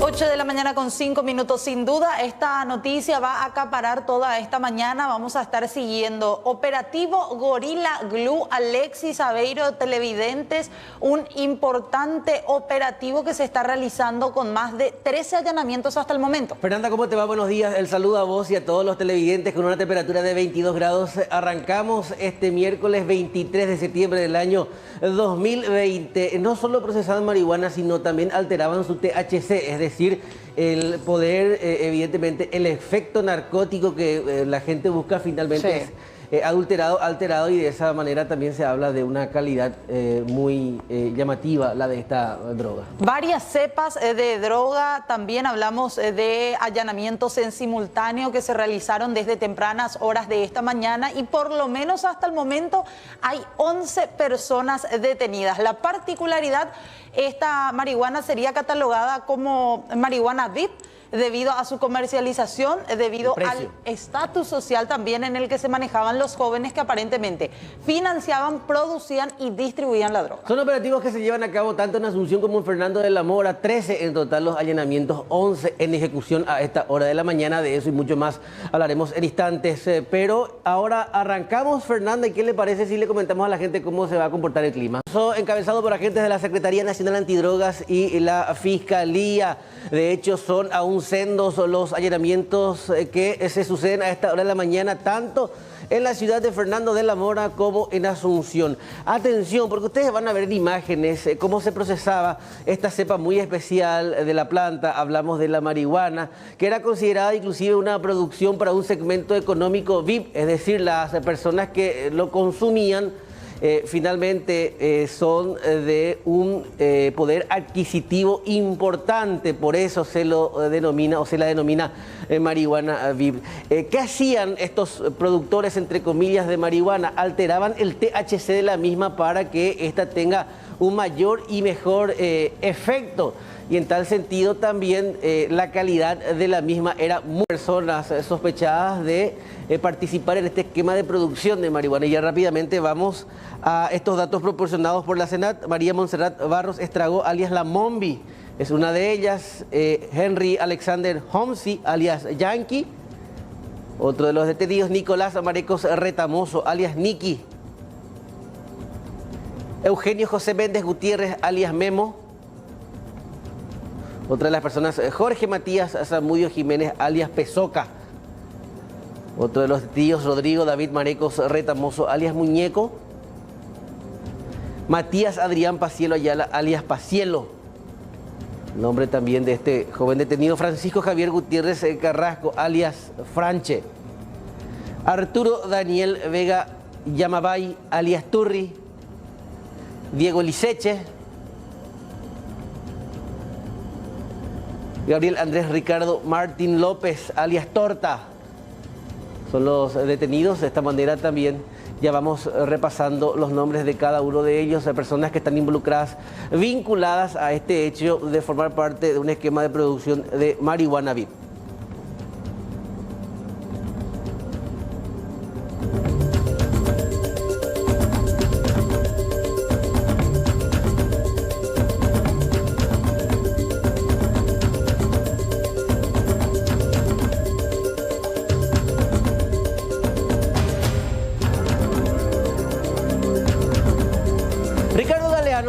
8 de la mañana con 5 minutos. Sin duda, esta noticia va a acaparar toda esta mañana. Vamos a estar siguiendo operativo Gorila Glue. Alexis Aveiro, televidentes, un importante operativo que se está realizando con más de 13 allanamientos hasta el momento. Fernanda, ¿cómo te va? Buenos días. El saludo a vos y a todos los televidentes con una temperatura de 22 grados. Arrancamos este miércoles 23 de septiembre del año 2020. No solo procesaban marihuana, sino también alteraban su THC, es decir, el poder, evidentemente, el efecto narcótico que la gente busca finalmente es alterado, y de esa manera también se habla de una calidad muy llamativa, la de esta droga. Varias cepas de droga, también hablamos de allanamientos en simultáneo que se realizaron desde tempranas horas de esta mañana, y por lo menos hasta el momento hay 11 personas detenidas. La particularidad, esta marihuana sería catalogada como marihuana VIP, debido a su comercialización, debido al estatus social también en el que se manejaban los jóvenes que aparentemente financiaban, producían y distribuían la droga. Son operativos que se llevan a cabo tanto en Asunción como en Fernando de la Mora. 13 en total los allanamientos, 11 en ejecución a esta hora de la mañana. De eso y mucho más hablaremos en instantes. Pero ahora arrancamos, Fernanda, ¿y qué le parece si le comentamos a la gente cómo se va a comportar el clima? Encabezado por agentes de la Secretaría Nacional Antidrogas y la Fiscalía. De hecho, son aún sendos los allanamientos que se suceden a esta hora de la mañana, tanto en la ciudad de Fernando de la Mora como en Asunción. Atención, porque ustedes van a ver imágenes, cómo se procesaba esta cepa muy especial de la planta. Hablamos de la marihuana, que era considerada inclusive una producción para un segmento económico VIP, es decir, las personas que lo consumían finalmente son de un poder adquisitivo importante, por eso se lo denomina o se la denomina marihuana VIP. ¿Qué hacían estos productores, entre comillas, de marihuana? Alteraban el THC de la misma para que ésta tenga un mayor y mejor efecto. Y en tal sentido también la calidad de la misma era muy personas sospechadas de participar en este esquema de producción de marihuana. Y ya rápidamente vamos a estos datos proporcionados por la Senat. María Montserrat Barros Estragó, alias La Mombi, es una de ellas. Henry Alexander Homsi, alias Yankee. Otro de los detenidos, Nicolás Marecos Retamoso, alias Niki. Eugenio José Méndez Gutiérrez, alias Memo. Otra de las personas, Jorge Matías Zamudio Jiménez, alias Pesoca. Otro de los tíos, Rodrigo David Marecos Retamoso, alias Muñeco. Matías Adrián Pacielo Ayala, alias Pacielo. Nombre también de este joven detenido. Francisco Javier Gutiérrez Carrasco, alias Franche. Arturo Daniel Vega Yamabay, alias Turri. Diego Liceche. Gabriel Andrés Ricardo Martín López, alias Torta. Son los detenidos. De esta manera también ya vamos repasando los nombres de cada uno de ellos, de personas que están involucradas, vinculadas a este hecho de formar parte de un esquema de producción de marihuana VIP.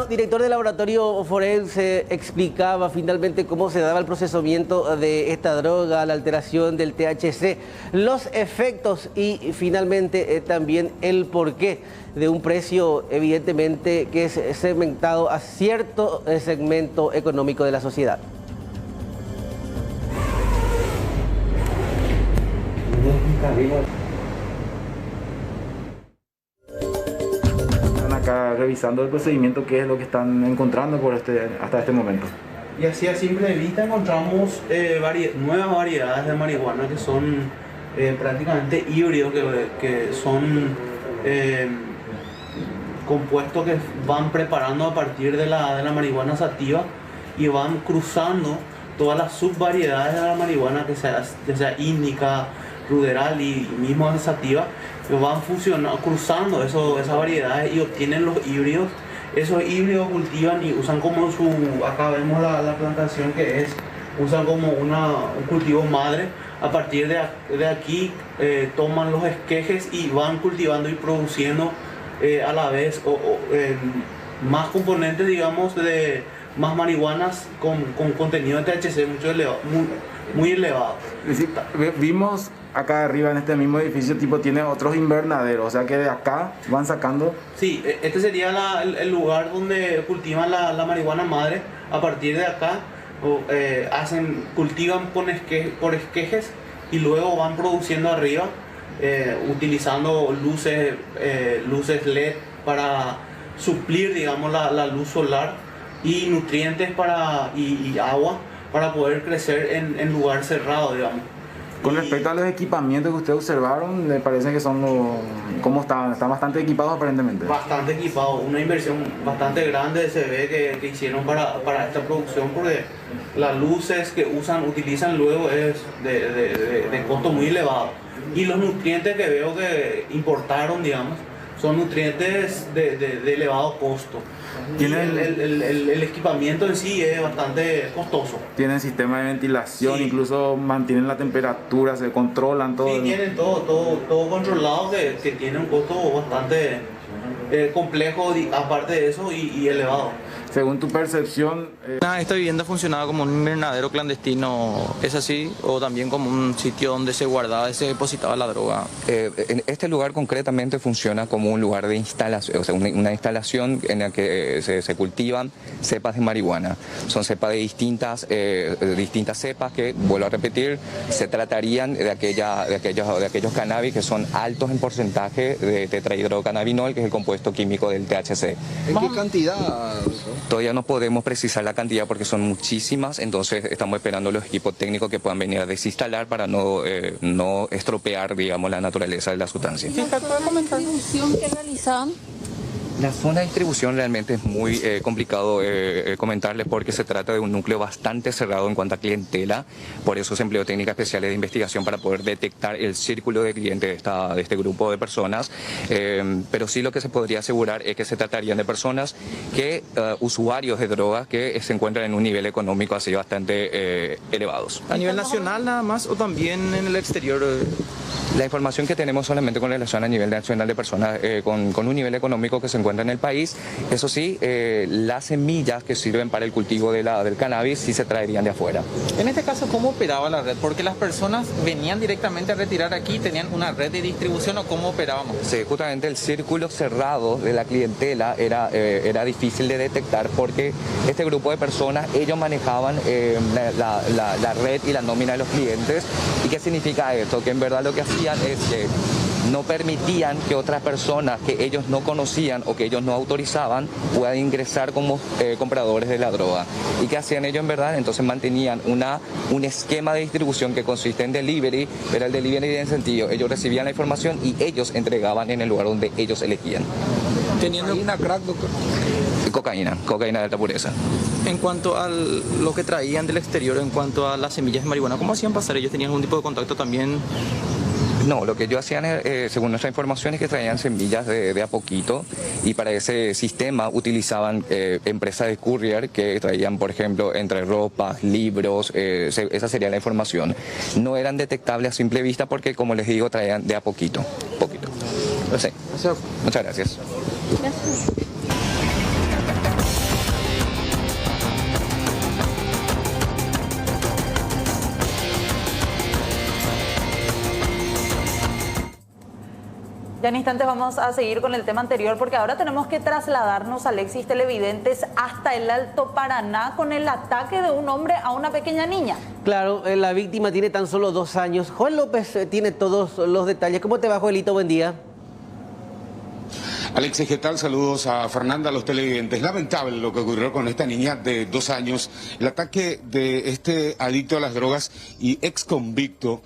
Director del laboratorio forense, explicaba finalmente cómo se daba el procesamiento de esta droga, la alteración del THC, los efectos y finalmente también el porqué de un precio evidentemente que es segmentado a cierto segmento económico de la sociedad. Acá revisando el procedimiento, qué es lo que están encontrando hasta este momento. Y así a simple vista encontramos nuevas variedades de marihuana que son prácticamente híbridos, que son compuestos que van preparando a partir de la marihuana sativa y van cruzando todas las subvariedades de la marihuana, que sea índica, ruderal y mismo sativa, que van cruzando esas variedades y obtienen los híbridos. Esos híbridos cultivan y usan como acá vemos la plantación, que es usan como un cultivo madre. A partir de aquí toman los esquejes y van cultivando y produciendo a la vez más componentes, digamos, de más marihuanas con contenido de THC muy elevado. Es decir, vimos acá arriba en este mismo edificio, tipo, tiene otros invernaderos, o sea que de acá van sacando. Sí, este sería el lugar donde cultivan la marihuana madre. A partir de acá cultivan por esquejes y luego van produciendo arriba utilizando luces LED para suplir, digamos, la luz solar y nutrientes y agua para poder crecer en lugar cerrado, digamos. Con respecto a los equipamientos que ustedes observaron, ¿le parece que son cómo están? Están bastante equipados aparentemente. Bastante equipados, una inversión bastante grande se ve que hicieron para esta producción, porque las luces que utilizan luego es de costo muy elevado. Y los nutrientes que veo que importaron, digamos, son nutrientes de elevado costo. Y el equipamiento en sí es bastante costoso. Tienen sistema de ventilación, sí. Incluso mantienen la temperatura, se controlan todo. Sí, tienen todo controlado, que tiene un costo bastante complejo, aparte de eso, y elevado. Según tu percepción... Esta vivienda funcionaba como un invernadero clandestino, ¿es así? ¿O también como un sitio donde se guardaba y se depositaba la droga? En este lugar concretamente funciona como un lugar de instalación, o sea, una instalación en la que se cultivan cepas de marihuana. Son cepas de distintas cepas que, vuelvo a repetir, se tratarían de aquellos cannabis que son altos en porcentaje de tetrahidrocannabinol, que es el compuesto químico del THC. ¿En qué cantidad? Todavía no podemos precisar la cantidad porque son muchísimas, entonces estamos esperando los equipos técnicos que puedan venir a desinstalar para no estropear, digamos, la naturaleza de la sustancia. ¿La distribución que realizaban? La zona de distribución realmente es muy complicado comentarles, porque se trata de un núcleo bastante cerrado en cuanto a clientela. Por eso se empleó técnicas especiales de investigación para poder detectar el círculo de clientes de este grupo de personas. Pero sí, lo que se podría asegurar es que se tratarían de personas usuarios de drogas que se encuentran en un nivel económico así bastante elevados. ¿A nivel nacional nada más o también en el exterior? La información que tenemos solamente con relación a nivel nacional de personas con un nivel económico que se encuentra en el país. Eso sí, las semillas que sirven para el cultivo del cannabis sí se traerían de afuera. En este caso, ¿cómo operaba la red? Porque las personas venían directamente a retirar aquí, ¿tenían una red de distribución o cómo operábamos? Sí, justamente el círculo cerrado de la clientela era difícil de detectar, porque este grupo de personas, ellos manejaban la red y la nómina de los clientes. ¿Y qué significa esto? Que en verdad lo que hacían es que no permitían que otras personas que ellos no conocían o que ellos no autorizaban puedan ingresar como compradores de la droga. ¿Y qué hacían ellos en verdad? Entonces mantenían un esquema de distribución que consiste en delivery, pero el delivery en sentido, ellos recibían la información y ellos entregaban en el lugar donde ellos elegían. Teniendo ¿Cocaína, crack, doctor? Cocaína de alta pureza. En cuanto a lo que traían del exterior, en cuanto a las semillas de marihuana, ¿cómo hacían pasar? ¿Ellos tenían algún tipo de contacto también? No, lo que ellos hacían, según nuestra información, es que traían semillas de a poquito, y para ese sistema utilizaban empresas de courier que traían, por ejemplo, entre ropas, libros, esa sería la información. No eran detectables a simple vista porque, como les digo, traían de a poquito. Sí. Muchas gracias. Gracias. Ya en instantes vamos a seguir con el tema anterior, porque ahora tenemos que trasladarnos, Alexis, televidentes, hasta el Alto Paraná con el ataque de un hombre a una pequeña niña. Claro, la víctima tiene tan solo 2 años. Joel López tiene todos los detalles. ¿Cómo te va, Joelito? Buen día. Alexis, ¿qué tal? Saludos a Fernanda, a los televidentes. Lamentable lo que ocurrió con esta niña de 2 años. El ataque de este adicto a las drogas y ex convicto,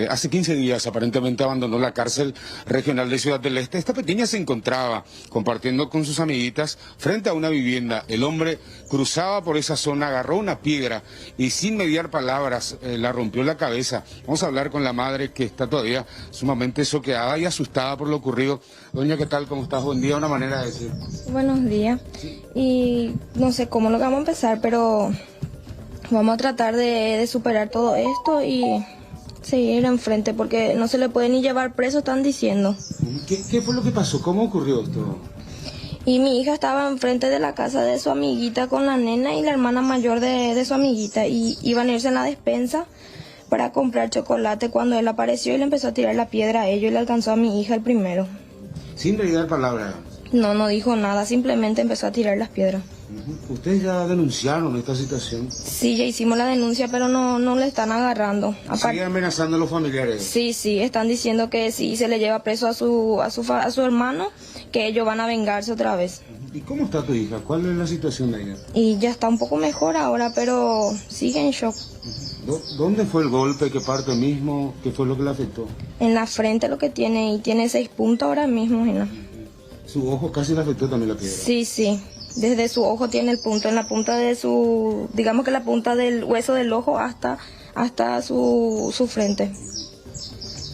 hace 15 días aparentemente abandonó la cárcel regional de Ciudad del Este. Esta pequeña se encontraba compartiendo con sus amiguitas frente a una vivienda. El hombre cruzaba por esa zona, agarró una piedra y, sin mediar palabras, la rompió en la cabeza. Vamos a hablar con la madre, que está todavía sumamente choqueada y asustada por lo ocurrido. Doña, ¿qué tal? ¿Cómo estás? Buen día, una manera de decir. Buenos días. Y no sé cómo lo vamos a empezar, pero Vamos a tratar de superar todo esto y seguir enfrente, porque no se le puede ni llevar preso, están diciendo. ¿Qué fue lo que pasó? ¿Cómo ocurrió esto? Y mi hija estaba enfrente de la casa de su amiguita con la nena y la hermana mayor de su amiguita, y iban a irse en la despensa para comprar chocolate cuando él apareció y le empezó a tirar la piedra a ellos y le alcanzó a mi hija el primero. Sin dar palabra. No dijo nada, simplemente empezó a tirar las piedras. ¿Ustedes ya denunciaron esta situación? Sí, ya hicimos la denuncia, pero no le están agarrando. ¿Sigue amenazando a los familiares? Sí, están diciendo que si se le lleva preso a su hermano, que ellos van a vengarse otra vez. ¿Y cómo está tu hija? ¿Cuál es la situación de ella? Y ya está un poco mejor ahora, pero sigue en shock. ¿Dónde fue el golpe? ¿Qué parte mismo? ¿Qué fue lo que le afectó? En la frente lo que tiene, y tiene 6 puntos ahora mismo, Gina. ¿Su ojo casi le afectó también la piedra? Sí. Desde su ojo tiene el punto, en la punta de su, digamos que la punta del hueso del ojo hasta su frente.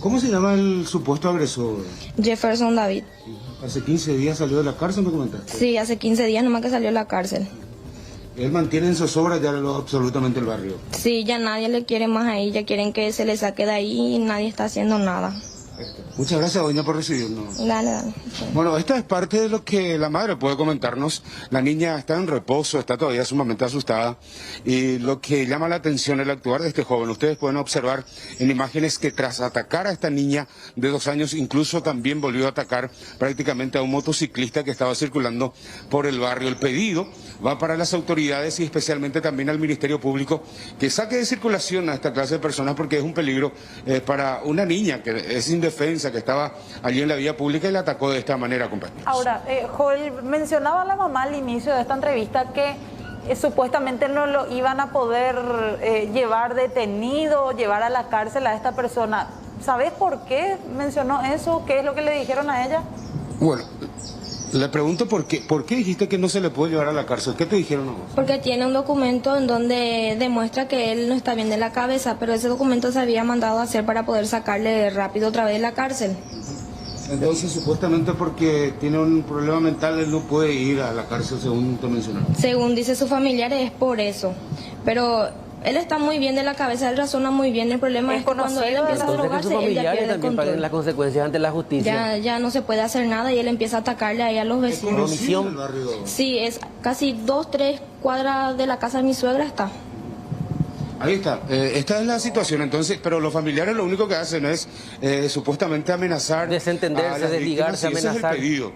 ¿Cómo se llama el supuesto agresor? Jefferson David. Hace 15 días salió de la cárcel, me comentaste. Sí, hace 15 días nomás que salió de la cárcel. Él mantiene en zozobra ya absolutamente el barrio. Sí, ya nadie le quiere más ahí, ya quieren que se le saque de ahí y nadie está haciendo nada. Muchas gracias, doña, por recibirnos. Dale. Bueno, esta es parte de lo que la madre puede comentarnos. La niña está en reposo, está todavía sumamente asustada. Y lo que llama la atención es el actuar de este joven. Ustedes pueden observar en imágenes que tras atacar a esta niña de 2 años, incluso también volvió a atacar prácticamente a un motociclista que estaba circulando por el barrio. El pedido va para las autoridades y especialmente también al Ministerio Público que saque de circulación a esta clase de personas, porque es un peligro para una niña que es indefensa, que estaba allí en la vía pública y la atacó de esta manera, compañeros. Ahora, Joel, mencionaba la mamá al inicio de esta entrevista que supuestamente no lo iban a poder llevar detenido, llevar a la cárcel a esta persona. ¿Sabes por qué mencionó eso? ¿Qué es lo que le dijeron a ella? Bueno, le pregunto por qué dijiste que no se le puede llevar a la cárcel. ¿Qué te dijeron a vos? Porque tiene un documento en donde demuestra que él no está bien de la cabeza, pero ese documento se había mandado a hacer para poder sacarle rápido otra vez de la cárcel. Entonces, supuestamente porque tiene un problema mental, él no puede ir a la cárcel, según te mencionaron. Según dice su familiar, es por eso. Pero él está muy bien de la cabeza, él razona muy bien. El problema es que cuando él empieza a drogarse, él ya pierde el también paguen las consecuencias ante la justicia. Ya no se puede hacer nada y él empieza a atacarle ahí a los vecinos. Sí, es casi 2, 3 cuadras de la casa de mi suegra está. Ahí está. Esta es la situación, entonces, pero los familiares lo único que hacen es supuestamente amenazar, desentenderse, desligarse, amenazar. Ese es el pedido.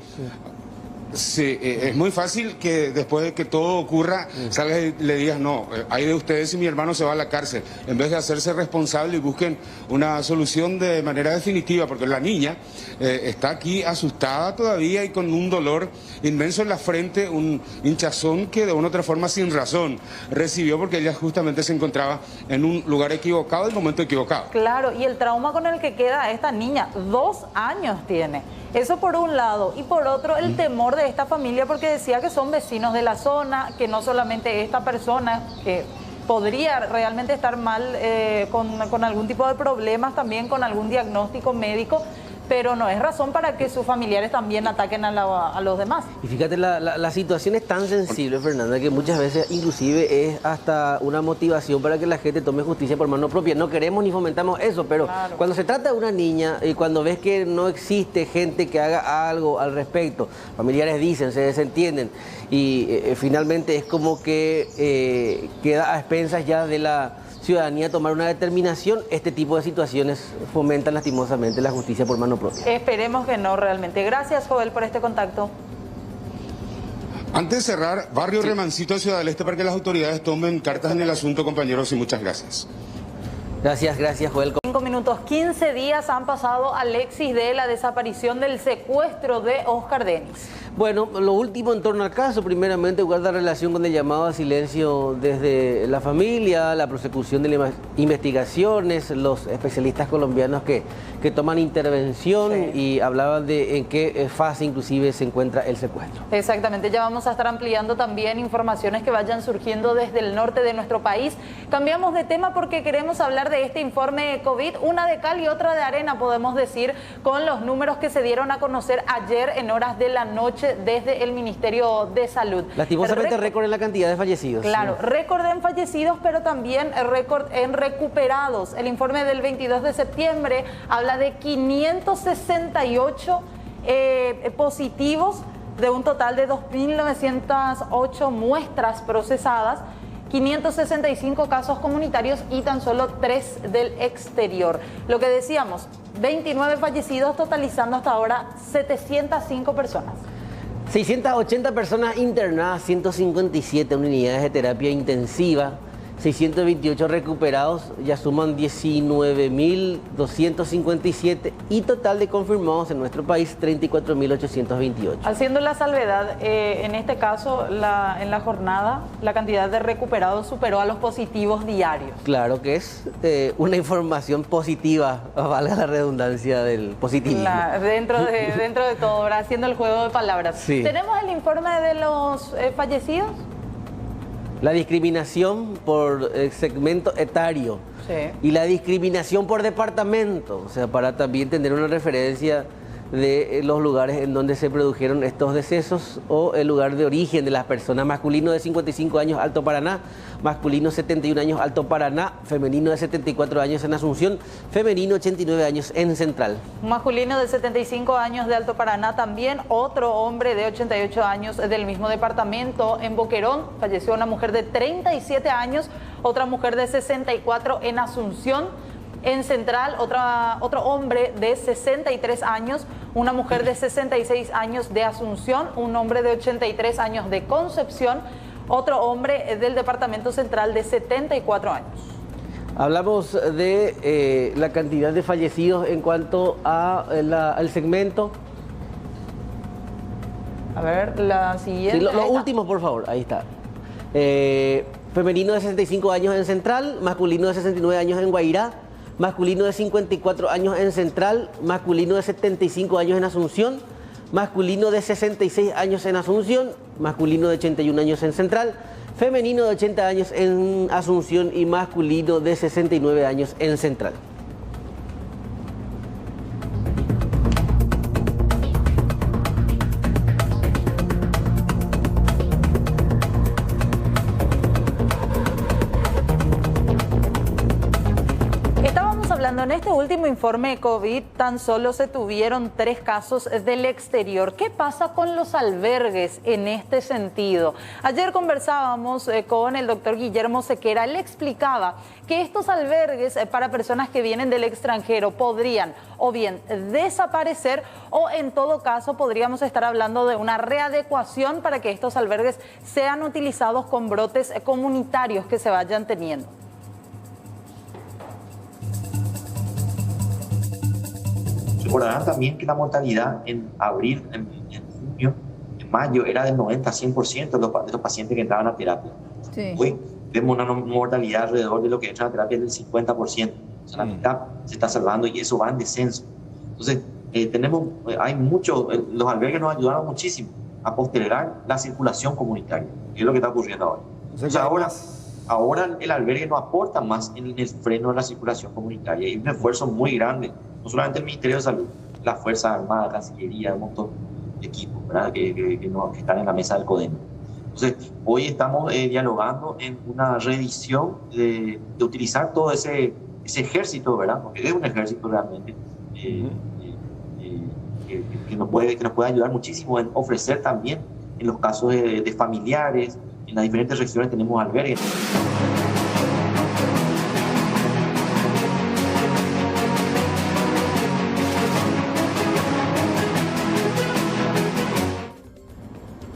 Sí, es muy fácil que después de que todo ocurra salgas y le digas no, hay de ustedes y mi hermano se va a la cárcel, en vez de hacerse responsable y busquen una solución de manera definitiva, porque la niña está aquí asustada todavía y con un dolor inmenso en la frente, un hinchazón que de una u otra forma sin razón recibió porque ella justamente se encontraba en un lugar equivocado, en el momento equivocado. Claro, y el trauma con el que queda esta niña, 2 años tiene. Eso por un lado, y por otro el temor de esta familia, porque decía que son vecinos de la zona, que no solamente esta persona que podría realmente estar mal con algún tipo de problemas, también con algún diagnóstico médico, pero no es razón para que sus familiares también ataquen a los demás. Y fíjate, la situación es tan sensible, Fernanda, que muchas veces inclusive es hasta una motivación para que la gente tome justicia por mano propia. No queremos ni fomentamos eso, pero claro, cuando se trata de una niña y cuando ves que no existe gente que haga algo al respecto, familiares dicen, se desentienden y finalmente es como que queda a expensas ya de la ciudadanía tomar una determinación. Este tipo de situaciones fomentan lastimosamente la justicia por mano propia. Esperemos que no realmente. Gracias, Joel, por este contacto. Antes de cerrar, barrio Remancito de Ciudad del Este, para que las autoridades tomen cartas en el asunto, compañeros, y muchas gracias. Gracias, Joel. 5 minutos, 15 días han pasado, Alexis, de la desaparición del secuestro de Oscar Denis. Bueno, lo último en torno al caso, primeramente guarda relación con el llamado a silencio desde la familia, la prosecución de las investigaciones, los especialistas colombianos que toman intervención y hablaban de en qué fase inclusive se encuentra el secuestro. Exactamente, ya vamos a estar ampliando también informaciones que vayan surgiendo desde el norte de nuestro país. Cambiamos de tema porque queremos hablar de este informe de COVID, una de cal y otra de arena, podemos decir, con los números que se dieron a conocer ayer en horas de la noche anoche desde el Ministerio de Salud. Lastimosamente récord en la cantidad de fallecidos. Claro, récord en fallecidos, pero también récord en recuperados. El informe del 22 de septiembre habla de 568 positivos de un total de 2.908 muestras procesadas, 565 casos comunitarios y tan solo 3 del exterior. Lo que decíamos, 29 fallecidos, totalizando hasta ahora 705 personas. 680 personas internadas, 157 unidades de terapia intensiva, 628 recuperados, ya suman 19.257 y total de confirmados en nuestro país 34.828. Haciendo la salvedad, en este caso, en la jornada, la cantidad de recuperados superó a los positivos diarios. Claro que es una información positiva, valga la redundancia del positivismo. Dentro de todo, ¿verdad? Haciendo el juego de palabras. Sí. ¿Tenemos el informe de los fallecidos? La discriminación por segmento etario y la discriminación por departamento, o sea, para también tener una referencia de los lugares en donde se produjeron estos decesos o el lugar de origen de las personas. Masculino de 55 años, Alto Paraná; masculino 71 años, Alto Paraná; femenino de 74 años en Asunción; femenino 89 años en Central. Masculino de 75 años de Alto Paraná también; otro hombre de 88 años del mismo departamento en Boquerón; falleció una mujer de 37 años, otra mujer de 64 en Asunción. En Central, otro hombre de 63 años, una mujer de 66 años de Asunción, un hombre de 83 años de Concepción, otro hombre del departamento central de 74 años. Hablamos de la cantidad de fallecidos en cuanto al segmento. A ver, la siguiente. Sí, lo último, por favor, ahí está. Femenino de 65 años en Central, masculino de 69 años en Guairá, masculino de 54 años en Central, masculino de 75 años en Asunción, masculino de 66 años en Asunción, masculino de 81 años en Central, femenino de 80 años en Asunción y masculino de 69 años en Central. En este último informe de COVID tan solo se tuvieron 3 casos del exterior. ¿Qué pasa con los albergues en este sentido? Ayer conversábamos con el doctor Guillermo Sequera. Él explicaba que estos albergues para personas que vienen del extranjero podrían o bien desaparecer o en todo caso podríamos estar hablando de una readecuación para que estos albergues sean utilizados con brotes comunitarios que se vayan teniendo. Recordarán también que la mortalidad en abril, en junio, en mayo era del 90-100% de los pacientes que entraban a terapia. Sí. Hoy vemos una mortalidad alrededor de lo que entra a terapia del 50%. O sea, la mitad se está salvando y eso va en descenso. Entonces, los albergues nos ayudaron muchísimo a postergar la circulación comunitaria, que es lo que está ocurriendo ahora. Entonces, ahora el albergue no aporta más en el freno de la circulación comunitaria. Hay un esfuerzo muy grande, no solamente el Ministerio de Salud, la Fuerza Armada, Cancillería, un montón de equipos, ¿verdad? que están en la mesa del CODEM. Entonces, hoy estamos dialogando en una revisión de utilizar todo ese ejército, ¿verdad? Porque es un ejército realmente que nos puede ayudar muchísimo en ofrecer también en los casos de familiares. En las diferentes regiones tenemos albergues.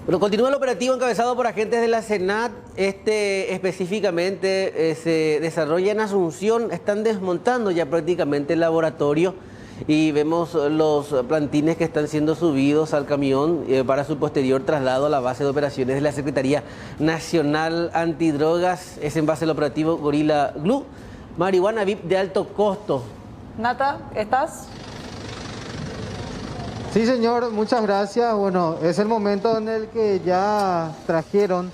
Bueno, continúa el operativo encabezado por agentes de la SENAT. Específicamente se desarrolla en Asunción. Están desmontando ya prácticamente el laboratorio y vemos los plantines que están siendo subidos al camión para su posterior traslado a la base de operaciones de la Secretaría Nacional Antidrogas. Es en base al operativo Gorila Glue. Marihuana VIP de alto costo. Nata, ¿estás? Sí, señor, muchas gracias. Bueno, es el momento en el que ya trajeron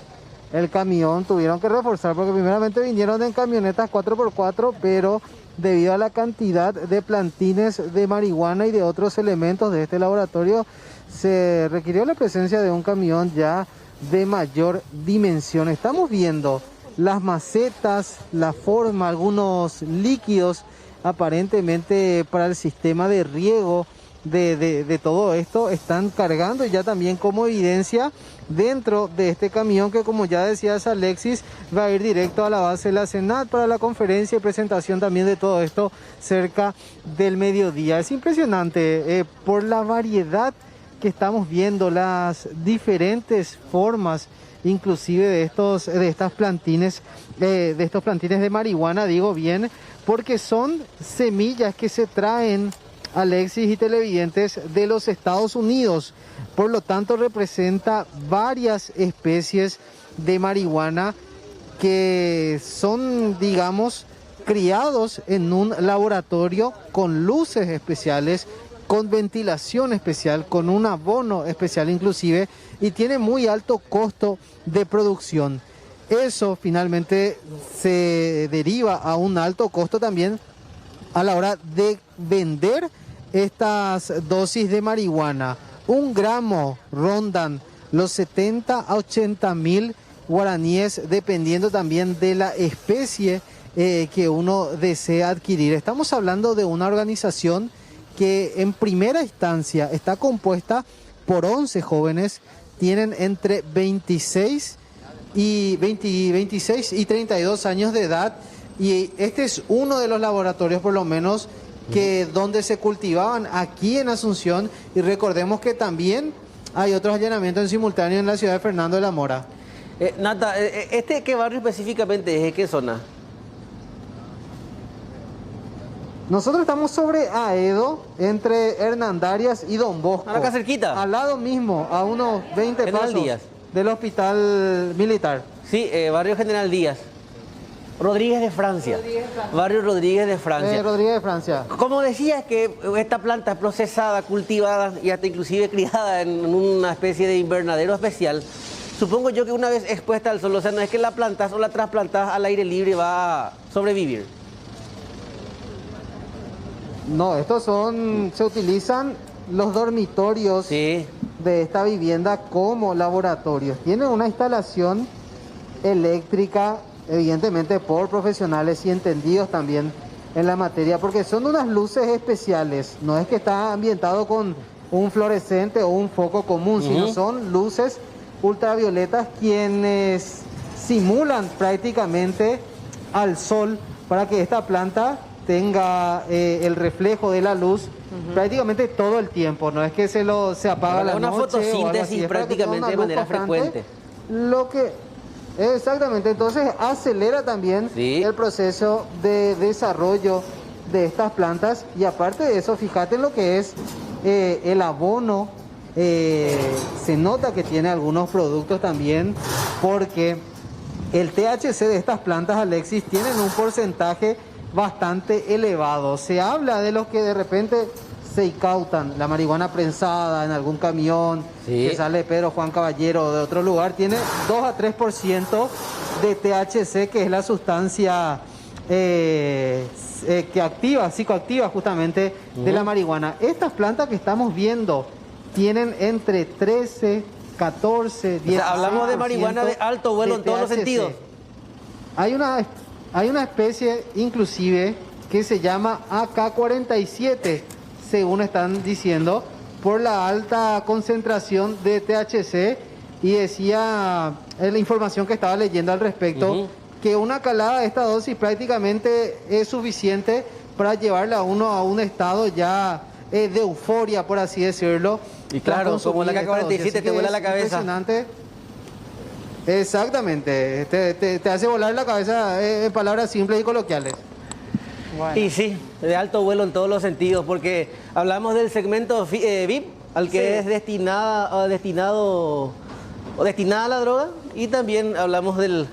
el camión, tuvieron que reforzar porque primeramente vinieron en camionetas 4x4, pero debido a la cantidad de plantines de marihuana y de otros elementos de este laboratorio, se requirió la presencia de un camión ya de mayor dimensión. Estamos viendo las macetas, la forma, algunos líquidos aparentemente para el sistema de riego de todo esto están cargando ya también como evidencia dentro de este camión que, como ya decías Alexis, va a ir directo a la base de la Senat para la conferencia y presentación también de todo esto cerca del mediodía. Es impresionante por la variedad que estamos viendo, las diferentes formas inclusive de estos plantines de marihuana, digo bien, porque son semillas que se traen, Alexis y televidentes, de los Estados Unidos. Por lo tanto, representa varias especies de marihuana que son, digamos, criados en un laboratorio con luces especiales, con ventilación especial, con un abono especial inclusive, y tiene muy alto costo de producción. Eso finalmente se deriva a un alto costo también a la hora de vender estas dosis de marihuana. 1 gramo rondan los 70 a 80 mil guaraníes, dependiendo también de la especie que uno desea adquirir. Estamos hablando de una organización que en primera instancia está compuesta por 11 jóvenes, tienen entre 26 y 32 años de edad, y este es uno de los laboratorios por lo menos que donde se cultivaban aquí en Asunción, y recordemos que también hay otros allanamientos en simultáneo en la ciudad de Fernando de la Mora. Nata, ¿qué barrio específicamente es? ¿Qué zona? Nosotros estamos sobre Aedo, entre Hernandarias y Don Bosco. Acá cerquita. Al lado mismo, a unos 20 pasos del hospital militar. Sí, barrio General Díaz. Rodríguez de Francia. Barrio Rodríguez de Francia. Rodríguez de Francia. Como decías que esta planta es procesada, cultivada y hasta inclusive criada en una especie de invernadero especial, supongo yo que una vez expuesta al sol, o sea, no es que la plantas o la trasplantas al aire libre va a sobrevivir. No, se utilizan los dormitorios de esta vivienda como laboratorios. Tienen una instalación eléctrica, evidentemente por profesionales y entendidos también en la materia, porque son unas luces especiales. No es que está ambientado con un fluorescente o un foco común, sino son luces ultravioletas quienes simulan prácticamente al sol para que esta planta tenga el reflejo de la luz prácticamente todo el tiempo. No es que se apaga la noche. Una fotosíntesis prácticamente de manera frecuente. Exactamente, entonces acelera también el proceso de desarrollo de estas plantas, y aparte de eso, fíjate en lo que es el abono. Se nota que tiene algunos productos también, porque el THC de estas plantas, Alexis, tienen un porcentaje bastante elevado. Se habla de los que de repente se incautan la marihuana prensada en algún camión que sale de Pedro Juan Caballero o de otro lugar, tiene 2 a 3% de THC, que es la sustancia que psicoactiva justamente de la marihuana. Estas plantas que estamos viendo tienen entre 13, 14, 10. O sea, hablamos de marihuana de alto vuelo en todos los sentidos. Hay una especie inclusive que se llama AK-47, según están diciendo, por la alta concentración de THC, y decía la información que estaba leyendo al respecto, que una calada de esta dosis prácticamente es suficiente para llevarle a uno a un estado ya de euforia, por así decirlo. Y claro, como la AK-47 te vuela la cabeza. Impresionante. Exactamente, te hace volar la cabeza en palabras simples y coloquiales. Bueno. Y sí, de alto vuelo en todos los sentidos, porque hablamos del segmento VIP, al que es destinada a la droga, y también hablamos del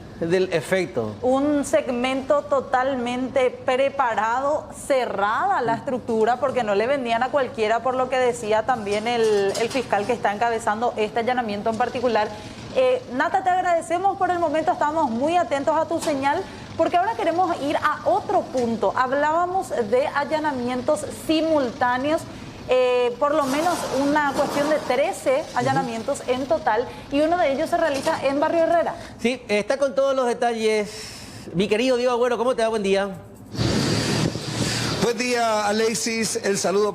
efecto. Un segmento totalmente preparado, cerrada la estructura, porque no le vendían a cualquiera, por lo que decía también el fiscal que está encabezando este allanamiento en particular. Nata, te agradecemos por el momento, estamos muy atentos a tu señal, porque ahora queremos ir a otro punto. Hablábamos de allanamientos simultáneos por lo menos una cuestión de 13 allanamientos en total, y uno de ellos se realiza en Barrio Herrera. Sí, está con todos los detalles. Mi querido Diego Agüero, ¿cómo te va? Buen día. Buen día, Alexis. El saludo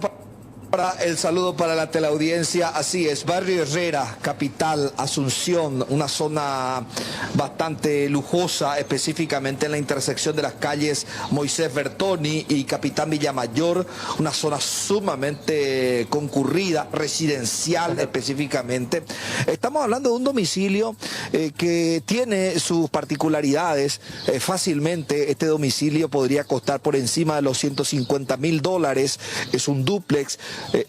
para la teleaudiencia. Así es, Barrio Herrera, capital, Asunción, una zona bastante lujosa, específicamente en la intersección de las calles Moisés Bertoni y Capitán Villamayor, una zona sumamente concurrida, residencial específicamente. Estamos hablando de un domicilio que tiene sus particularidades. Fácilmente este domicilio podría costar por encima de los $150.000. Es un dúplex.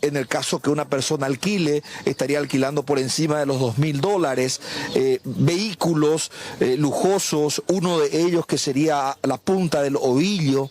En el caso que una persona alquile, estaría alquilando por encima de los $2.000. Vehículos lujosos, uno de ellos que sería la punta del ovillo,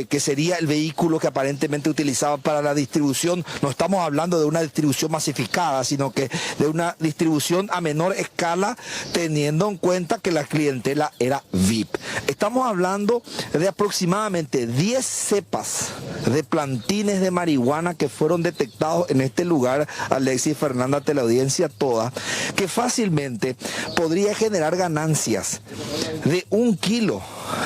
que sería el vehículo que aparentemente utilizaban para la distribución. No estamos hablando de una distribución masificada, sino que de una distribución a menor escala, teniendo en cuenta que la clientela era VIP. Estamos hablando de aproximadamente 10 cepas de plantines de marihuana que fueron detectados en este lugar, Alexis y Fernanda, ante la audiencia toda, que fácilmente podría generar ganancias de 1 kilo,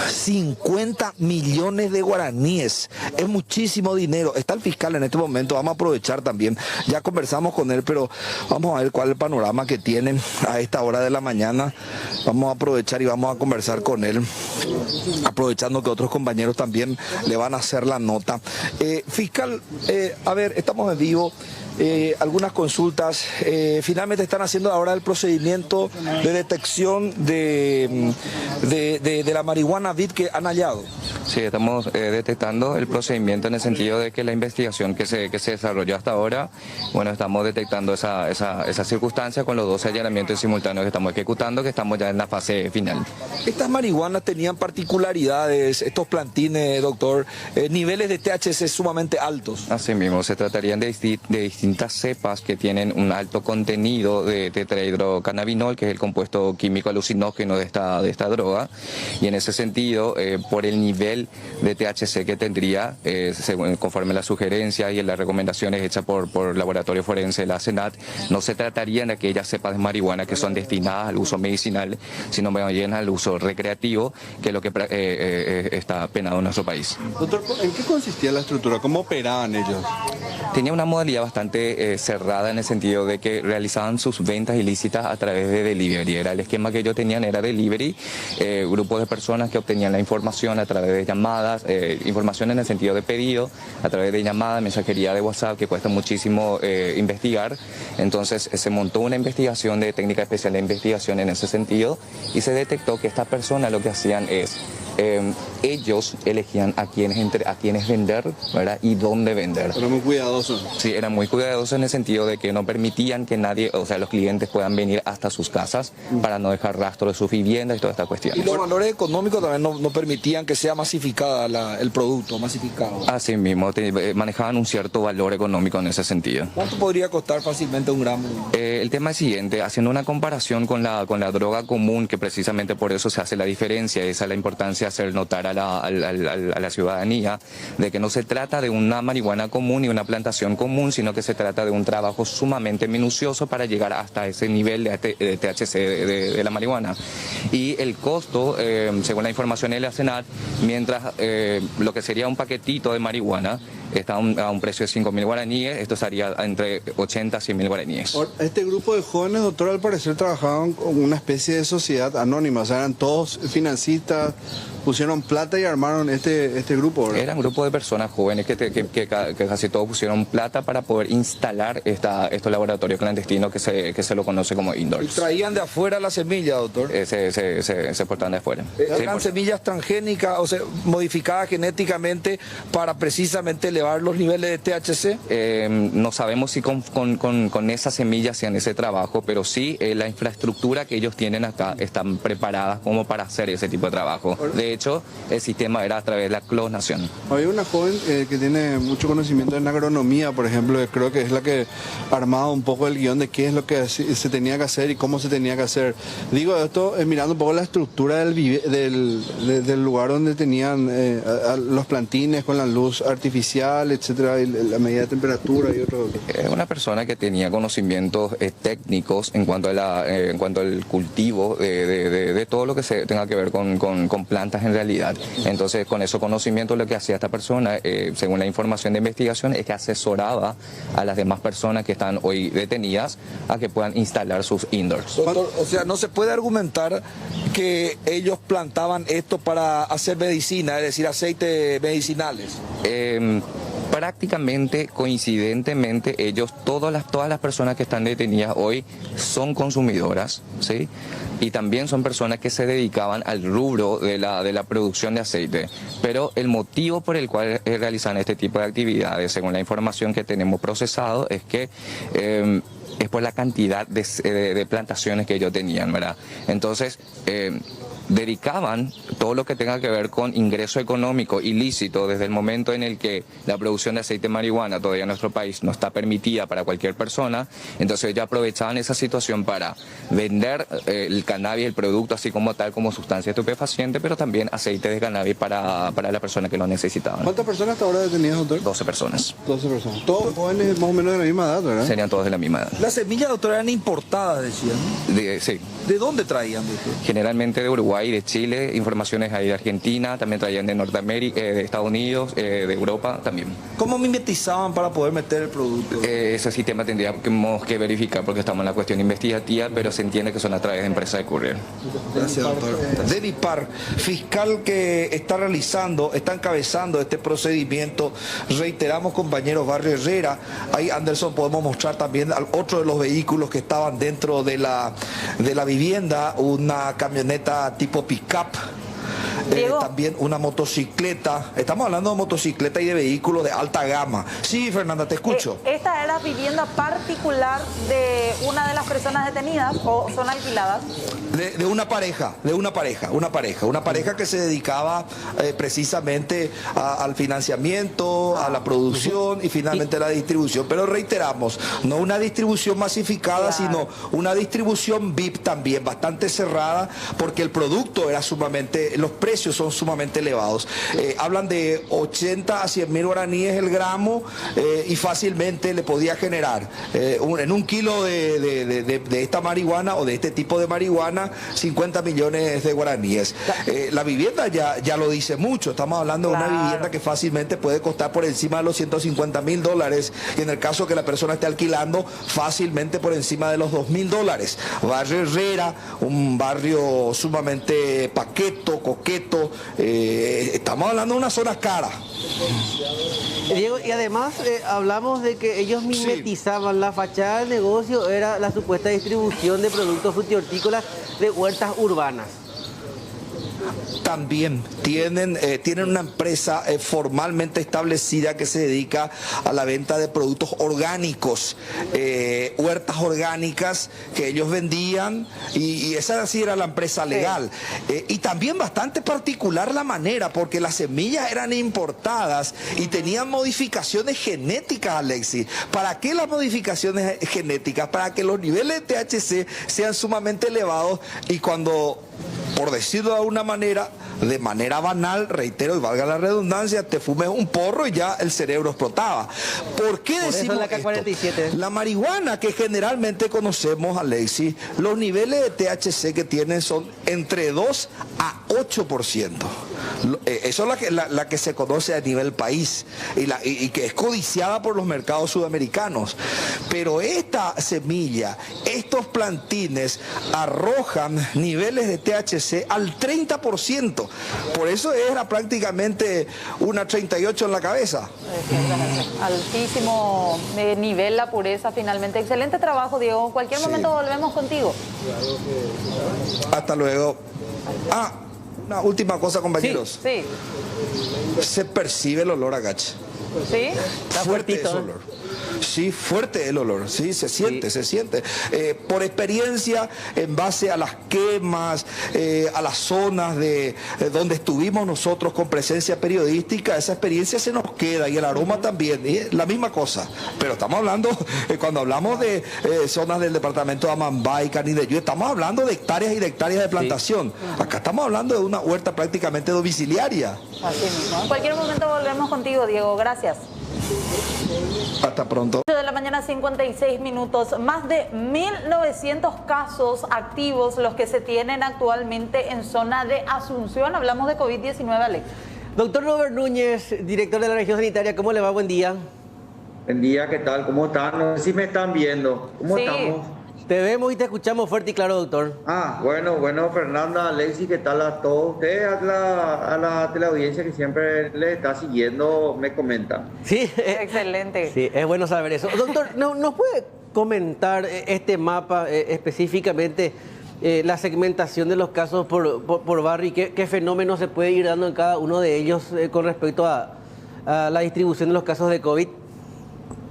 50 millones de guaraníes. Es muchísimo dinero. Está el fiscal en este momento, vamos a aprovechar también, ya conversamos con él, pero vamos a ver cuál es el panorama que tienen a esta hora de la mañana. Vamos a aprovechar y vamos a conversar con él, aprovechando que otros compañeros también le van a hacer la nota. Fiscal, a ver, estamos en vivo. Algunas consultas. Finalmente están haciendo ahora el procedimiento de detección de la marihuana VIP que han hallado. Sí, estamos detectando el procedimiento en el sentido de que la investigación que se desarrolló hasta ahora, bueno, estamos detectando esa circunstancia con los 12 allanamientos simultáneos que estamos ejecutando, que estamos ya en la fase final. Estas marihuanas tenían particularidades, estos plantines, doctor, niveles de THC sumamente altos. Así mismo, se tratarían de distintas cepas que tienen un alto contenido de tetrahidrocannabinol, que es el compuesto químico alucinógeno de esta droga, y en ese sentido, por el nivel de THC que tendría, conforme las sugerencias y las recomendaciones hechas por laboratorio forense de la SENAT, no se tratarían de aquellas cepas de marihuana que son destinadas al uso medicinal, sino más bien al uso recreativo, que es lo que está penado en nuestro país. Doctor, ¿en qué consistía la estructura? ¿Cómo operaban ellos? Tenía una modalidad bastante cerrada en el sentido de que realizaban sus ventas ilícitas a través de delivery. El esquema que ellos tenían era delivery, grupos de personas que obtenían la información a través de llamadas, información en el sentido de pedido, a través de llamadas, mensajería de WhatsApp, que cuesta muchísimo investigar. Entonces se montó una investigación de técnica especial de investigación en ese sentido y se detectó que estas personas lo que hacían es ellos elegían a quienes vender, ¿verdad? Y dónde vender. Pero muy cuidadosos. Sí, eran muy cuidadosos en el sentido de que no permitían que nadie, o sea, los clientes puedan venir hasta sus casas para no dejar rastro de sus viviendas y toda esta cuestión. Y los valores económicos también no permitían que sea masificada el producto, masificado. Así mismo, manejaban un cierto valor económico en ese sentido. ¿Cuánto podría costar fácilmente 1 gramo? El tema es siguiente, haciendo una comparación con la droga común, que precisamente por eso se hace la diferencia, esa es la importancia de hacer notar a la ciudadanía de que no se trata de una marihuana común y una plantación común, sino que se trata de un trabajo sumamente minucioso para llegar hasta ese nivel de THC de la marihuana. Y el costo, según la información de la SENAT, mientras lo que sería un paquetito de marihuana está a un precio de 5.000 guaraníes, esto estaría entre 80 a 100.000 guaraníes. Este grupo de jóvenes, doctor, al parecer trabajaban con una especie de sociedad anónima, o sea, eran todos financistas, pusieron plata y armaron este grupo, ¿verdad? Era un grupo de personas jóvenes que casi todos pusieron plata para poder instalar estos laboratorios clandestinos que se lo conoce como indoors. ¿Y traían de afuera la semilla, doctor? Se exportaban de afuera. ¿Eran semillas transgénicas, o sea, modificadas genéticamente para precisamente elevar los niveles de THC? No sabemos si con esas semillas hacían ese trabajo, pero sí la infraestructura que ellos tienen acá están preparadas como para hacer ese tipo de trabajo. De de hecho el sistema era a través de la clonación. Hay una joven que tiene mucho conocimiento en agronomía, por ejemplo, creo que es la que armaba un poco el guión de qué es lo que se tenía que hacer y cómo se tenía que hacer. Digo esto mirando un poco la estructura del lugar donde tenían los plantines con la luz artificial, etcétera, y la medida de temperatura y otro. Una persona que tenía conocimientos técnicos en cuanto al cultivo de todo lo que se tenga que ver con plantas en realidad. Entonces, con esos conocimientos, lo que hacía esta persona, según la información de investigación, es que asesoraba a las demás personas que están hoy detenidas a que puedan instalar sus indoors. Doctor, o sea, no se puede argumentar que ellos plantaban esto para hacer medicina, es decir, aceites medicinales. Prácticamente, coincidentemente, todas las personas que están detenidas hoy son consumidoras, ¿sí? Y también son personas que se dedicaban al rubro de la producción de aceite. Pero el motivo por el cual realizan este tipo de actividades, según la información que tenemos procesado, es que es por la cantidad de plantaciones que ellos tenían, ¿verdad? Entonces, dedicaban todo lo que tenga que ver con ingreso económico ilícito desde el momento en el que la producción de aceite de marihuana todavía en nuestro país no está permitida para cualquier persona. Entonces ellos aprovechaban esa situación para vender el cannabis, el producto así como tal, como sustancia estupefaciente, pero también aceite de cannabis para la persona que lo necesitaban. ¿Cuántas personas hasta ahora detenidas, doctor? 12 personas. 12 personas. Todos jóvenes más o menos de la misma edad, ¿verdad? Serían todos de la misma edad. Las semillas, doctor, eran importadas, decían. Sí. ¿De dónde traían, doctor? Generalmente de Uruguay, de Chile, informaciones ahí de Argentina, también traían de Norteamérica, de Estados Unidos, de Europa también. ¿Cómo mimetizaban para poder meter el producto? Ese sistema tendríamos que verificar porque estamos en la cuestión investigativa, pero se entiende que son a través de empresas de courier. Gracias, doctor. Debbie Parr, fiscal que está encabezando este procedimiento. Reiteramos, compañeros, Barrio Herrera. Ahí, Anderson, podemos mostrar también otro de los vehículos que estaban dentro de la vivienda, una camioneta tipo pick-up. También una motocicleta. Estamos hablando de motocicleta y de vehículos de alta gama. Sí, Fernanda, te escucho. ¿Esta era vivienda particular de una de las personas detenidas o son alquiladas? De una pareja que se dedicaba precisamente al financiamiento, a la producción y finalmente a la distribución. Pero reiteramos, no una distribución masificada, sino una distribución VIP también, bastante cerrada, porque el producto era los precios son sumamente elevados. Hablan de 80 a 100 mil guaraníes el gramo y fácilmente le podía generar en un kilo de esta marihuana o de este tipo de marihuana 50 millones de guaraníes. La vivienda ya lo dice mucho. Estamos hablando de una vivienda que fácilmente puede costar por encima de los $150.000 y en el caso que la persona esté alquilando fácilmente por encima de los $2.000. Barrio Herrera, un barrio sumamente coqueto. Estamos hablando de una zona cara. Diego, y además hablamos de que ellos mimetizaban la fachada del negocio, era la supuesta distribución de productos frutihortícolas de huertas urbanas. También tienen una empresa formalmente establecida que se dedica a la venta de productos orgánicos, huertas orgánicas que ellos vendían y esa sí era la empresa legal. Y también bastante particular la manera, porque las semillas eran importadas y tenían modificaciones genéticas, Alexis. ¿Para qué las modificaciones genéticas? Para que los niveles de THC sean sumamente elevados y cuando, por decirlo de una manera, de manera banal, reitero y valga la redundancia, te fumes un porro y ya el cerebro explotaba. ¿Por qué decimos esto? La marihuana que generalmente conocemos, Alexis, los niveles de THC que tienen son entre 2 a 8%. Eso es la que se conoce a nivel país y que es codiciada por los mercados sudamericanos. Pero esta semilla, estos plantines arrojan niveles de THC al 30%. Por eso era prácticamente una 38 en la cabeza. Altísimo nivel, la pureza finalmente. Excelente trabajo, Diego. En cualquier momento volvemos contigo. Hasta luego. Una última cosa, compañeros. Sí. Se percibe el olor a gacha. ¿Sí? Fuerte ese olor. Sí, fuerte el olor, sí, se siente, se siente. Por experiencia, en base a las quemas, a las zonas de donde estuvimos nosotros con presencia periodística, esa experiencia se nos queda y el aroma también, la misma cosa. Pero estamos hablando, cuando hablamos de zonas del departamento de Amambay, Canindeyú, estamos hablando de hectáreas y de hectáreas de plantación. Acá estamos hablando de una huerta prácticamente domiciliaria. Así mismo. En cualquier momento volvemos contigo, Diego. Gracias. Hasta pronto. 8 de la mañana, 56 minutos. Más de 1.900 casos activos los que se tienen actualmente en zona de Asunción. Hablamos de COVID-19, Alex. Doctor Robert Núñez, director de la región sanitaria, ¿cómo le va? Buen día. Buen día, ¿qué tal? ¿Cómo están? No sé si me están viendo. ¿Cómo estamos? Te vemos y te escuchamos fuerte y claro, doctor. Bueno, Fernanda, Alexis, ¿qué tal a todos ustedes? A la teleaudiencia que siempre les está siguiendo, me comentan. Sí. Excelente. Sí, es bueno saber eso. Doctor, ¿nos puede comentar este mapa específicamente, la segmentación de los casos por barrio y qué fenómenos se puede ir dando en cada uno de ellos con respecto a la distribución de los casos de COVID?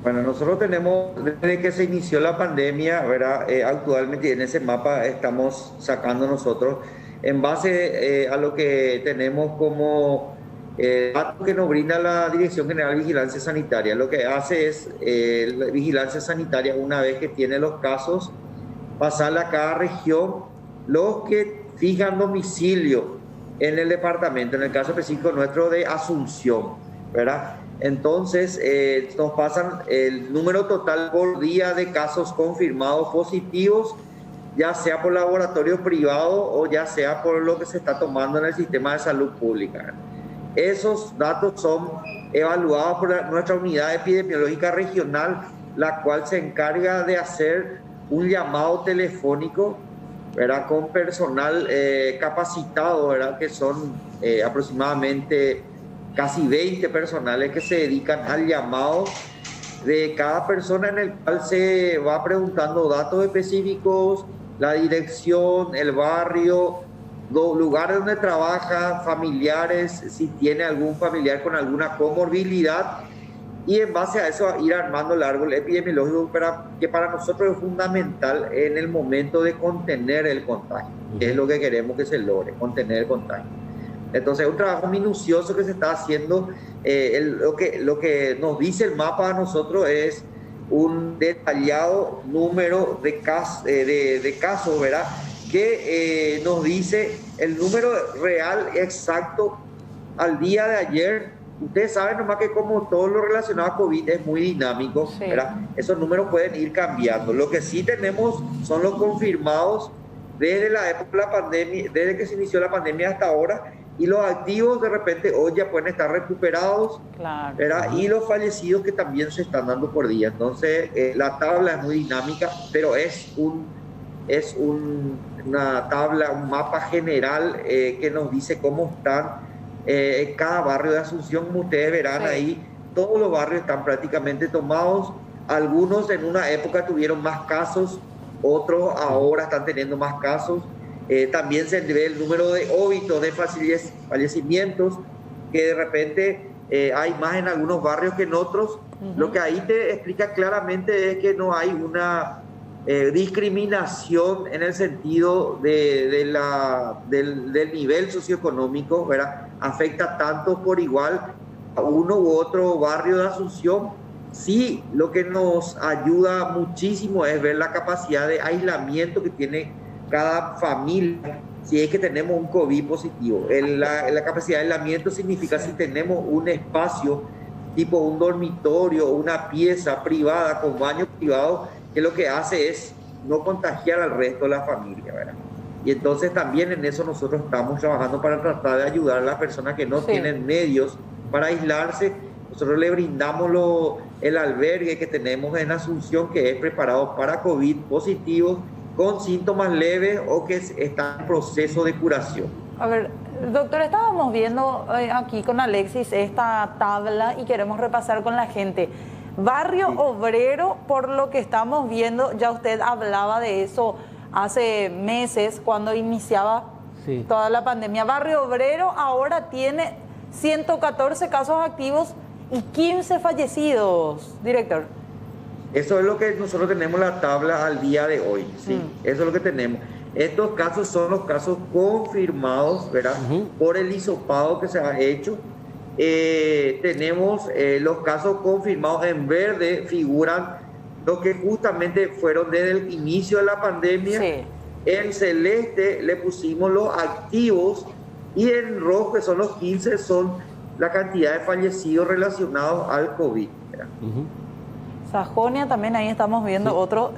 Bueno, nosotros tenemos, desde que se inició la pandemia, ¿verdad? Actualmente en ese mapa estamos sacando nosotros, en base a lo que tenemos como datos que nos brinda la Dirección General de Vigilancia Sanitaria. Lo que hace es, la Vigilancia Sanitaria, una vez que tiene los casos, pasarle a cada región los que fijan domicilio en el departamento, en el caso específico nuestro de Asunción, ¿verdad? Entonces, nos pasan el número total por día de casos confirmados positivos, ya sea por laboratorio privado o ya sea por lo que se está tomando en el sistema de salud pública. Esos datos son evaluados por nuestra unidad epidemiológica regional, la cual se encarga de hacer un llamado telefónico, ¿verdad? Con personal capacitado, ¿verdad? Que son aproximadamente casi 20 personales que se dedican al llamado de cada persona, en el cual se va preguntando datos específicos, la dirección, el barrio, los lugares donde trabaja, familiares, si tiene algún familiar con alguna comorbilidad, y en base a eso ir armando el árbol epidemiológico que para nosotros es fundamental en el momento de contener el contagio, que es lo que queremos que se logre, contener el contagio. Entonces es un trabajo minucioso que se está haciendo. Lo que nos dice el mapa a nosotros es un detallado número de casos, ¿verdad? Que nos dice el número real exacto al día de ayer. Ustedes saben nomás que como todo lo relacionado a COVID es muy dinámico, ¿verdad? Esos números pueden ir cambiando. Lo que sí tenemos son los confirmados desde la época de la pandemia, desde que se inició la pandemia hasta ahora. Y los activos de repente hoy ya pueden estar recuperados, claro, ¿verdad? Y los fallecidos que también se están dando por día. Entonces la tabla es muy dinámica, pero es una tabla, un mapa general que nos dice cómo están en cada barrio de Asunción. Como ustedes verán ahí, todos los barrios están prácticamente tomados. Algunos en una época tuvieron más casos, otros ahora están teniendo más casos. También se ve el número de óbitos, de fallecimientos, que de repente hay más en algunos barrios que en otros. Lo que ahí te explica claramente es que no hay una discriminación en el sentido del nivel socioeconómico, ¿verdad? Afecta tanto por igual a uno u otro barrio de Asunción. Sí, lo que nos ayuda muchísimo es ver la capacidad de aislamiento que tiene cada familia, si es que tenemos un COVID positivo. La capacidad de aislamiento significa si tenemos un espacio tipo un dormitorio, una pieza privada con baño privado, que lo que hace es no contagiar al resto de la familia, ¿verdad? Y entonces también en eso nosotros estamos trabajando para tratar de ayudar a las personas que no tienen medios para aislarse. Nosotros le brindamos el albergue que tenemos en Asunción, que es preparado para COVID positivos, con síntomas leves o que están en proceso de curación. A ver, doctor, estábamos viendo aquí con Alexis esta tabla y queremos repasar con la gente. Barrio Obrero, por lo que estamos viendo, ya usted hablaba de eso hace meses cuando iniciaba toda la pandemia. Barrio Obrero ahora tiene 114 casos activos y 15 fallecidos, director. Eso es lo que nosotros tenemos la tabla al día de hoy, ¿sí? Eso es lo que tenemos. Estos casos son los casos confirmados, ¿verdad? Por el hisopado que se ha hecho. Tenemos los casos confirmados en verde, figuran los que justamente fueron desde el inicio de la pandemia. Sí. En celeste le pusimos los activos y en rojo, que son los 15, son la cantidad de fallecidos relacionados al COVID. Sajonia también, ahí estamos viendo otro.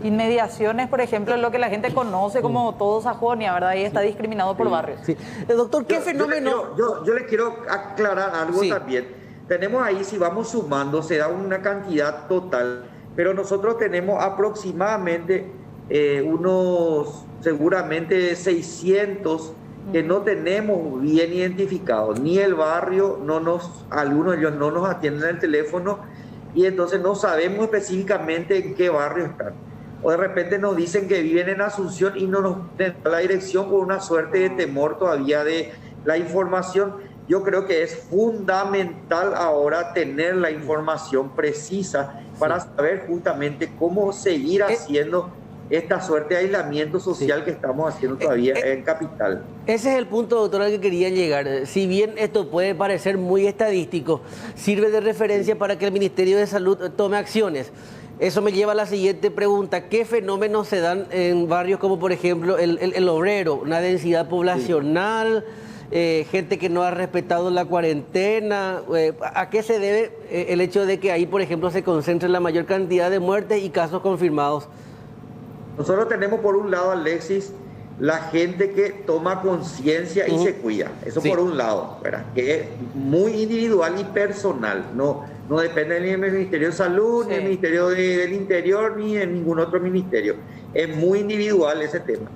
Inmediaciones, por ejemplo, lo que la gente conoce como todo Sajonia, ¿verdad? Ahí está discriminado por barrios. Sí. Doctor, ¿qué fenómeno? Yo le quiero aclarar algo también. Tenemos ahí, si vamos sumando, se da una cantidad total, pero nosotros tenemos aproximadamente unos, seguramente 600 que no tenemos bien identificados. Ni el barrio, algunos de ellos no nos atienden el teléfono y entonces no sabemos específicamente en qué barrio están. O de repente nos dicen que viven en Asunción y no nos dan la dirección por una suerte de temor todavía de la información. Yo creo que es fundamental ahora tener la información precisa para saber justamente cómo seguir haciendo esta suerte de aislamiento social que estamos haciendo todavía en Capital. Ese es el punto, doctor, al que quería llegar. Si bien esto puede parecer muy estadístico, sirve de referencia para que el Ministerio de Salud tome acciones. Eso me lleva a la siguiente pregunta. ¿Qué fenómenos se dan en barrios como, por ejemplo, el Obrero? Una densidad poblacional, gente que no ha respetado la cuarentena. ¿A qué se debe el hecho de que ahí, por ejemplo, se concentre la mayor cantidad de muertes y casos confirmados? Nosotros tenemos por un lado, Alexis, la gente que toma conciencia y se cuida. Eso por un lado, ¿verdad? Que es muy individual y personal. No depende ni del Ministerio de Salud, ni del Ministerio del Interior, ni de ningún otro ministerio. Es muy individual ese tema.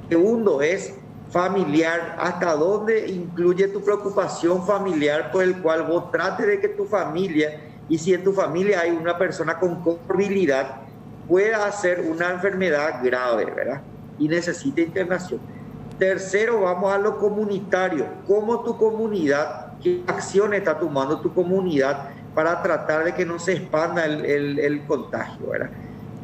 Segundo es familiar. ¿Hasta dónde incluye tu preocupación familiar por el cual vos trates de que tu familia, y si en tu familia hay una persona con comorbilidad, pueda hacer una enfermedad grave, ¿verdad? Y necesita internación. Tercero, vamos a lo comunitario. ¿Cómo tu comunidad, qué acciones está tomando tu comunidad para tratar de que no se expanda el contagio, ¿verdad?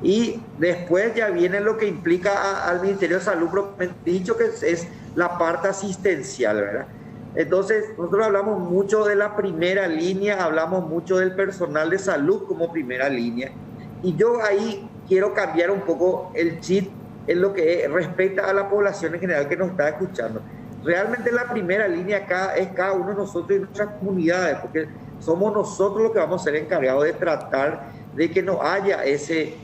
Y después ya viene lo que implica al Ministerio de Salud, propiamente dicho, que es la parte asistencial, ¿verdad? Entonces, nosotros hablamos mucho de la primera línea, hablamos mucho del personal de salud como primera línea. Y yo ahí quiero cambiar un poco el chip en lo que respecta a la población en general que nos está escuchando. Realmente la primera línea acá es cada uno de nosotros y nuestras comunidades, porque somos nosotros los que vamos a ser encargados de tratar de que no haya ese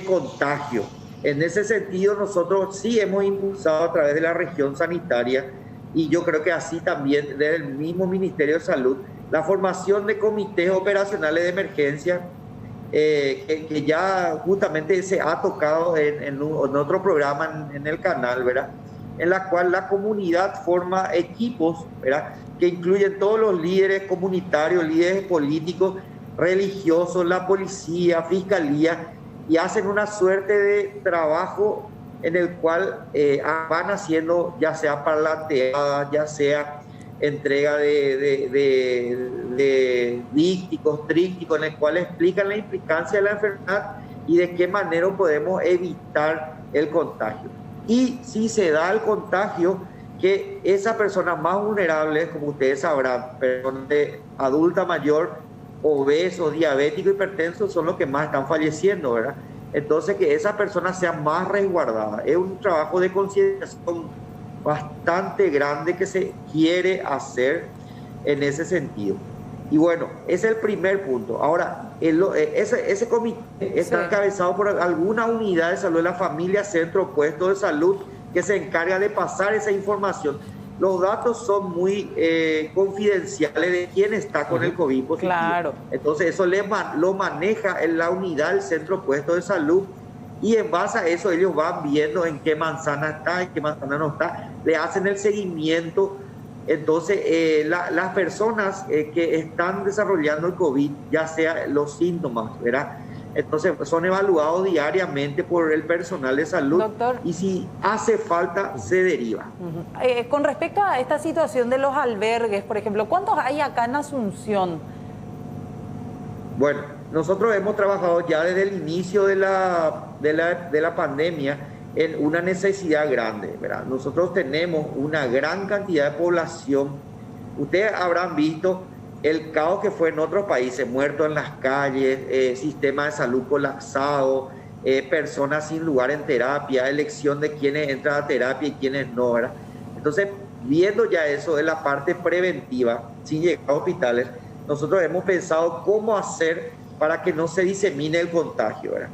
contagio. En ese sentido, nosotros sí hemos impulsado a través de la región sanitaria, y yo creo que así también desde el mismo Ministerio de Salud, la formación de comités operacionales de emergencia, que ya justamente se ha tocado en otro programa en el canal, ¿verdad? En la cual la comunidad forma equipos, ¿verdad? Que incluyen todos los líderes comunitarios, líderes políticos, religiosos, la policía, fiscalía, y hacen una suerte de trabajo en el cual van haciendo ya sea parlateadas, ya sea entrega de dípticos, trípticos, en el cual explican la implicancia de la enfermedad y de qué manera podemos evitar el contagio. Y si se da el contagio, que esas personas más vulnerables, como ustedes sabrán, personas de adulta mayor, obesos, diabéticos, hipertensos, son los que más están falleciendo, ¿verdad? Entonces, que esas personas sean más resguardadas. Es un trabajo de concienciación bastante grande que se quiere hacer en ese sentido. Y bueno, ese es el primer punto. Ahora, ese comité está encabezado por alguna unidad de salud de la familia, centro, puesto de salud, que se encarga de pasar esa información. Los datos son muy confidenciales de quién está con el COVID positivo. Claro. Entonces, eso lo maneja en la unidad del centro, puesto de salud, y en base a eso ellos van viendo en qué manzana está, en qué manzana no está, le hacen el seguimiento. Entonces, las personas que están desarrollando el COVID, ya sea los síntomas, ¿verdad? Entonces, son evaluados diariamente por el personal de salud. Doctor, y si hace falta, se deriva. Con respecto a esta situación de los albergues, por ejemplo, ¿cuántos hay acá en Asunción? Bueno, nosotros hemos trabajado ya desde el inicio de la pandemia en una necesidad grande, ¿verdad? Nosotros tenemos una gran cantidad de población. Ustedes habrán visto el caos que fue en otros países, muertos en las calles, sistema de salud colapsado, personas sin lugar en terapia, elección de quiénes entran a terapia y quiénes no, ¿verdad? Entonces, viendo ya eso de la parte preventiva, sin llegar a hospitales, nosotros hemos pensado cómo hacer para que no se disemine el contagio, ¿verdad?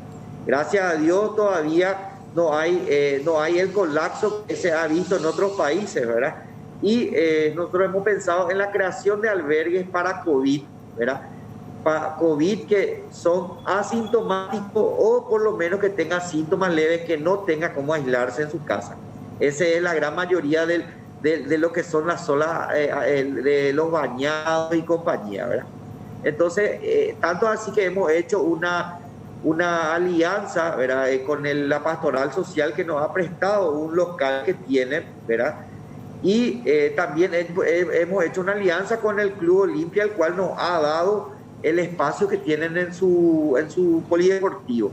Gracias a Dios todavía no hay el colapso que se ha visto en otros países, ¿verdad? Y nosotros hemos pensado en la creación de albergues para COVID, ¿verdad? Para COVID que son asintomáticos o por lo menos que tengan síntomas leves, que no tenga cómo aislarse en su casa. Esa es la gran mayoría de lo que son las zonas de los bañados y compañía, ¿verdad? Entonces, tanto así que hemos hecho una alianza, ¿verdad? Con la pastoral social que nos ha prestado un local que tienen, ¿verdad? Y también hemos hecho una alianza con el Club Olimpia, el cual nos ha dado el espacio que tienen en su polideportivo.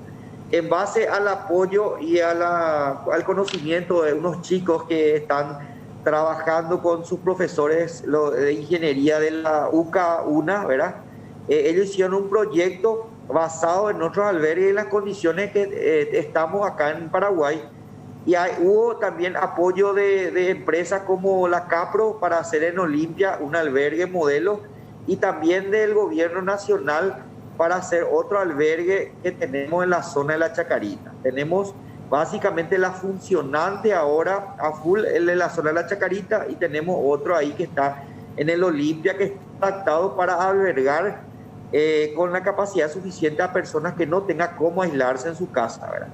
En base al apoyo y al conocimiento de unos chicos que están trabajando con sus profesores de ingeniería de la UCA UNA, ¿verdad? Ellos hicieron un proyecto basado en otros albergues y en las condiciones que estamos acá en Paraguay. Y hubo también apoyo de empresas como la Capro para hacer en Olimpia un albergue modelo, y también del gobierno nacional para hacer otro albergue que tenemos en la zona de la Chacarita. Tenemos básicamente la funcionante ahora a full en la zona de la Chacarita, y tenemos otro ahí que está en el Olimpia, que está adaptado para albergar con la capacidad suficiente a personas que no tengan cómo aislarse en su casa, ¿verdad?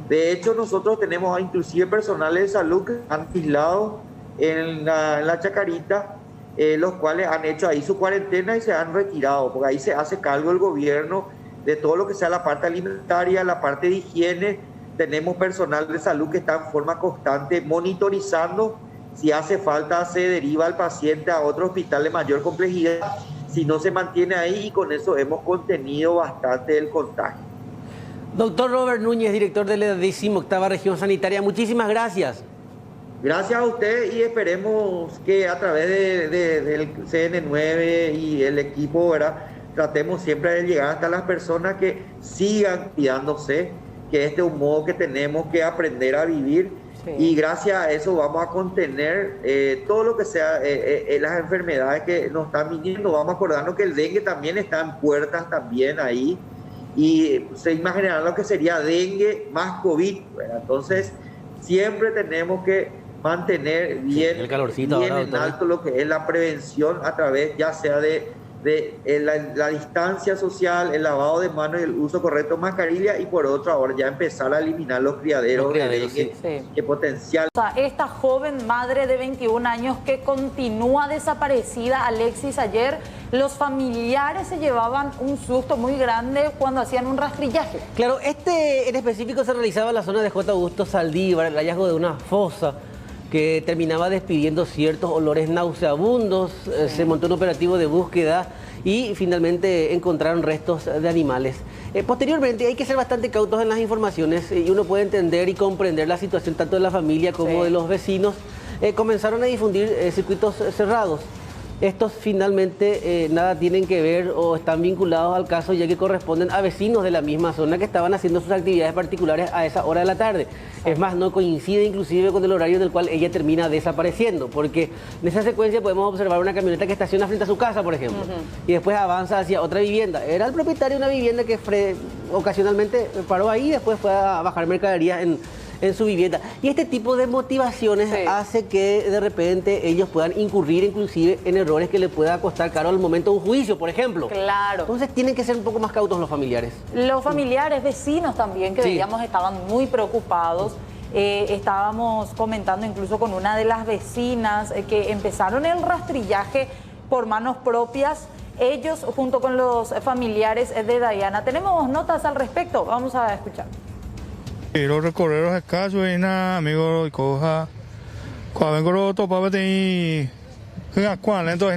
De hecho, nosotros tenemos inclusive personales de salud que han aislado en la Chacarita, los cuales han hecho ahí su cuarentena y se han retirado, porque ahí se hace cargo el gobierno de todo lo que sea la parte alimentaria, la parte de higiene. Tenemos personal de salud que está en forma constante monitorizando. Si hace falta, se deriva al paciente a otro hospital de mayor complejidad, si no se mantiene ahí, y con eso hemos contenido bastante el contagio. Doctor Robert Núñez, director de la 18ª Región Sanitaria, muchísimas gracias. Gracias a usted, y esperemos que a través del CN9 y el equipo, ¿verdad?, tratemos siempre de llegar hasta las personas que sigan cuidándose, que este es un modo que tenemos que aprender a vivir. Sí. Y gracias a eso vamos a contener todo lo que sea las enfermedades que nos están viniendo. Vamos a acordarnos que el dengue también está en puertas también ahí, y se imaginarán lo que sería dengue más COVID, ¿verdad? Entonces siempre tenemos que mantener bien, el calorcito bien ahora, en alto lo que es la prevención, a través ya sea de la distancia social, el lavado de manos y el uso correcto de mascarilla, y por otro ahora ya empezar a eliminar los criaderos de dengue, sí, que potencial. O sea, esta joven madre de 21 años que continúa desaparecida, Alexis, ayer los familiares se llevaban un susto muy grande cuando hacían un rastrillaje. Claro, en específico se realizaba en la zona de J. Augusto Saldívar, el hallazgo de una fosa que terminaba despidiendo ciertos olores nauseabundos. Se montó un operativo de búsqueda y finalmente encontraron restos de animales. Posteriormente hay que ser bastante cautos en las informaciones, y uno puede entender y comprender la situación tanto de la familia como de los vecinos. Comenzaron a difundir circuitos cerrados. Estos finalmente nada tienen que ver o están vinculados al caso, ya que corresponden a vecinos de la misma zona que estaban haciendo sus actividades particulares a esa hora de la tarde. Es más, no coincide inclusive con el horario en el cual ella termina desapareciendo, porque en esa secuencia podemos observar una camioneta que estaciona frente a su casa, por ejemplo, y después avanza hacia otra vivienda. Era el propietario de una vivienda que ocasionalmente paró ahí y después fue a bajar mercaderías en su vivienda. Y este tipo de motivaciones hace que de repente ellos puedan incurrir inclusive en errores que le pueda costar caro al momento de un juicio, por ejemplo. Claro. Entonces tienen que ser un poco más cautos los familiares. Los familiares, vecinos también, que veíamos estaban muy preocupados. Estábamos comentando incluso con una de las vecinas que empezaron el rastrillaje por manos propias, ellos junto con los familiares de Dayana. Tenemos notas al respecto, vamos a escuchar. Los recorreros escasos y nada, amigo, y coja. Cuando vengo los topados, entonces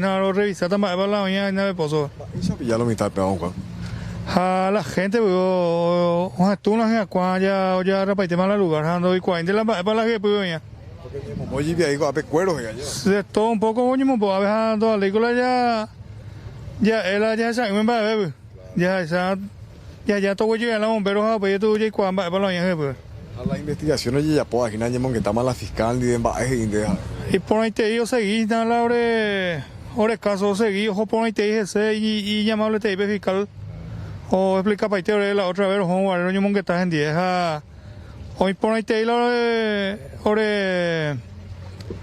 nada, lo revisé, está más para la mañana y nada me pasó. Ya lo mitad pegado, Juan. A la gente, o tú no has ya repartir mal el lugar, ando y 40 para la que puedo ya. Oye, de ahí con apecueros, De todo un poco, oye, me puedo ver toda la película ya se me va a ver, ya todo llega la bomberos, pues ya tú ya cuando para la gente, pues. A la investigación oye ya puedo, aquí nadie que está mal la fiscal ni de embaje y por ahí te digo seguí, la hora caso seguí, ojo por ahí te dije y llamarle te dice fiscal. O explica para ti la otra vez, o que estás en 10 hoy por ahí te ore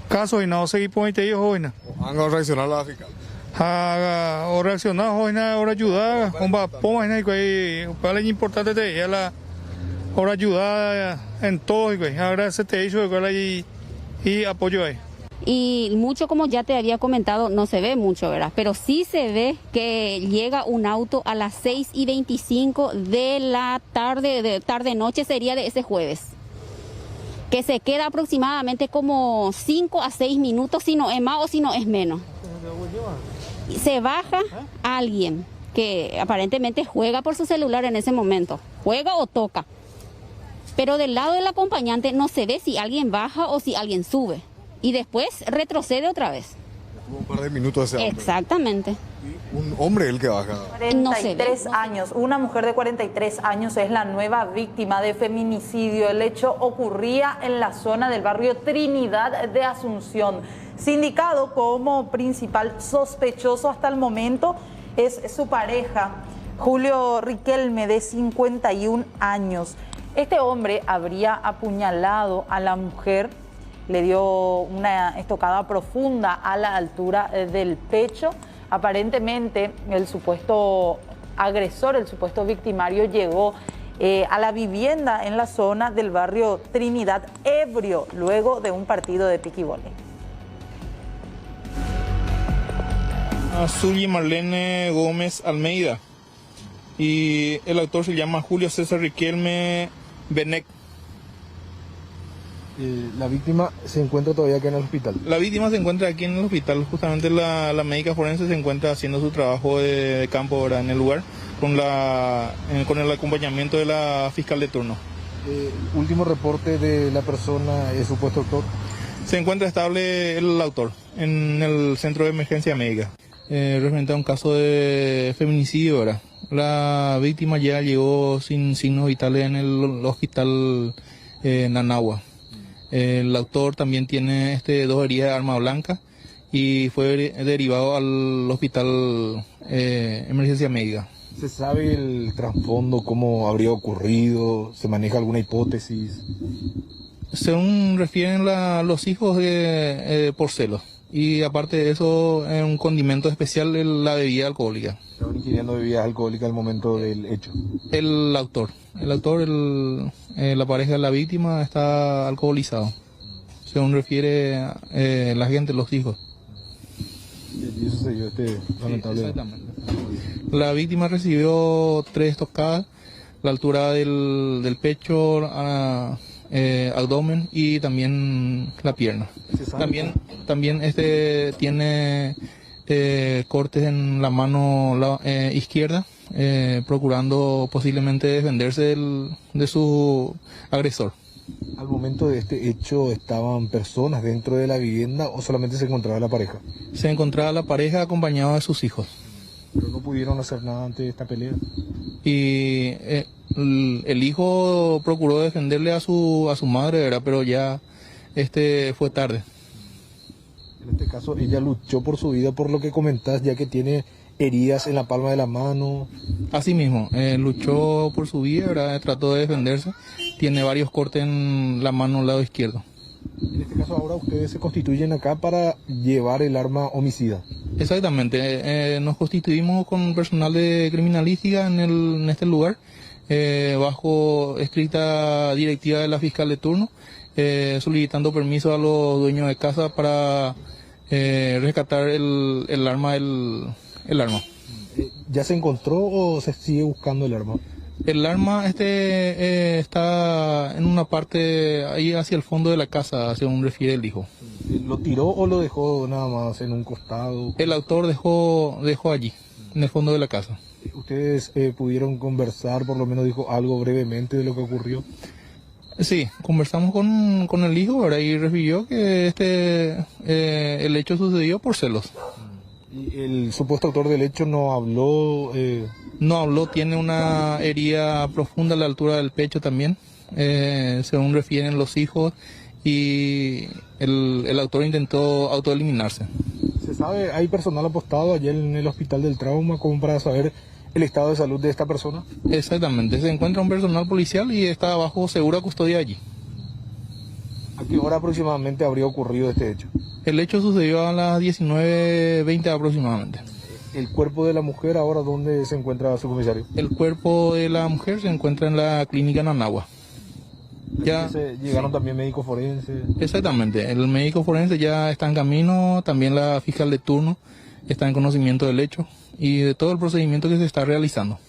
caso y no seguir por ahí te hoy na. Han a reaccionar la fiscal. O reaccionar hoy na hora ayudar, ponga en que para importante te ya la hora ayudar en todo y ahora se te hizo y apoyo ahí. Y mucho, como ya te había comentado, no se ve mucho, ¿verdad? Pero sí se ve que llega un auto a las 6:25 de la tarde-noche, sería de ese jueves. Que se queda aproximadamente como 5 a 6 minutos, si no es más o si no es menos. Se baja alguien que aparentemente juega por su celular en ese momento. Juega o toca. Pero del lado del acompañante no se ve si alguien baja o si alguien sube. Y después retrocede otra vez. Un par de minutos ese hombre. Exactamente. Un hombre el que baja. 43 años. Una mujer de 43 años es la nueva víctima de feminicidio. El hecho ocurría en la zona del barrio Trinidad de Asunción. Sindicado como principal sospechoso hasta el momento es su pareja, Julio Riquelme, de 51 años. Este hombre habría apuñalado a la mujer, le dio una estocada profunda a la altura del pecho. Aparentemente el supuesto agresor, el supuesto victimario, llegó a la vivienda en la zona del barrio Trinidad ebrio luego de un partido de piquibole. Zuly Marlene Gómez Almeida y el autor se llama Julio César Riquelme Benek. La víctima se encuentra todavía aquí en el hospital. La víctima se encuentra aquí en el hospital. Justamente la médica forense se encuentra haciendo su trabajo de campo ahora en el lugar con el acompañamiento de la fiscal de turno. Último reporte de la persona, el supuesto autor. Se encuentra estable el autor en el centro de emergencia médica. Referente a un caso de feminicidio ahora. La víctima ya llegó sin signos vitales en el hospital Nanagua. El autor también tiene 2 heridas de arma blanca y fue derivado al hospital emergencia médica. ¿Se sabe el trasfondo, cómo habría ocurrido? ¿Se maneja alguna hipótesis? Según refieren los hijos por celos. Y aparte de eso, un condimento especial, la bebida alcohólica. ¿Estaban ingiriendo bebidas alcohólicas al momento del hecho? El autor, la pareja de la víctima está alcoholizado, según refiere la gente, los hijos. ¿Y eso se dio lamentable? Exactamente. La víctima recibió 3 tocadas, la altura del pecho, abdomen y también la pierna. También tiene cortes en la mano izquierda, procurando posiblemente defenderse de su agresor. ¿Al momento de este hecho estaban personas dentro de la vivienda o solamente se encontraba la pareja? Se encontraba la pareja acompañada de sus hijos. ¿Pero no pudieron hacer nada ante esta pelea? Y el hijo procuró defenderle a su madre, ¿verdad? Pero ya fue tarde. En este caso ella luchó por su vida, por lo que comentás, ya que tiene heridas en la palma de la mano. Así mismo, luchó por su vida, ¿verdad? Trató de defenderse. Tiene varios cortes en la mano al lado izquierdo. En este caso ahora ustedes se constituyen acá para llevar el arma homicida. Exactamente, nos constituimos con personal de criminalística en este lugar, bajo estricta directiva de la fiscal de turno, solicitando permiso a los dueños de casa para rescatar el arma. ¿Ya se encontró o se sigue buscando el arma? El arma está en una parte ahí hacia el fondo de la casa, según refiere el hijo. ¿Lo tiró o lo dejó nada más en un costado? El autor dejó allí. el fondo de la casa. ¿Ustedes pudieron conversar, por lo menos dijo algo brevemente de lo que ocurrió? Sí, conversamos con el hijo, ¿verdad? Y refirió que el hecho sucedió por celos. ¿Y el supuesto autor del hecho no habló? No habló, tiene una herida profunda a la altura del pecho también, según refieren los hijos, y el autor intentó autoeliminarse. ¿Se sabe, hay personal apostado ayer en el hospital del trauma como para saber el estado de salud de esta persona? Exactamente, se encuentra un personal policial y está bajo segura custodia allí. ¿A qué hora aproximadamente habría ocurrido este hecho? El hecho sucedió a las 19:20 aproximadamente. ¿El cuerpo de la mujer ahora dónde se encuentra, su comisario? El cuerpo de la mujer se encuentra en la clínica Nanagua. Ya ¿Llegaron también médicos forenses? Exactamente, el médico forense ya está en camino, también la fiscal de turno está en conocimiento del hecho y de todo el procedimiento que se está realizando.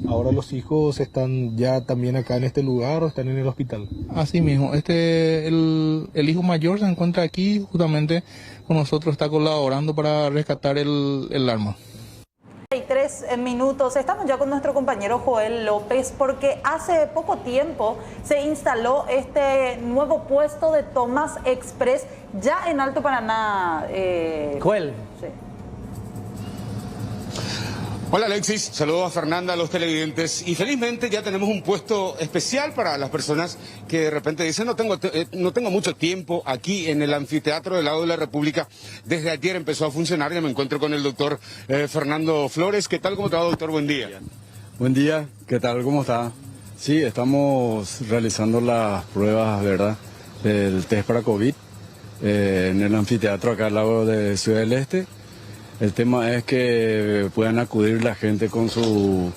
¿Ahora los hijos están ya también acá en este lugar o están en el hospital? Así mismo, el hijo mayor se encuentra aquí justamente con nosotros, está colaborando para rescatar el arma. 3 minutos, estamos ya con nuestro compañero Joel López porque hace poco tiempo se instaló este nuevo puesto de tomas express ya en Alto Paraná. Joel. Sí. Hola Alexis, saludos a Fernanda, a los televidentes y felizmente ya tenemos un puesto especial para las personas que de repente dicen no tengo mucho tiempo aquí en el anfiteatro del lado de la República. Desde ayer empezó a funcionar, ya me encuentro con el doctor Fernando Flores. ¿Qué tal? ¿Cómo te va, doctor? Buen día. Buen día, ¿qué tal? ¿Cómo está? Sí, estamos realizando las pruebas, ¿verdad?, del test para COVID en el anfiteatro acá al lado de Ciudad del Este. El tema es que puedan acudir la gente con su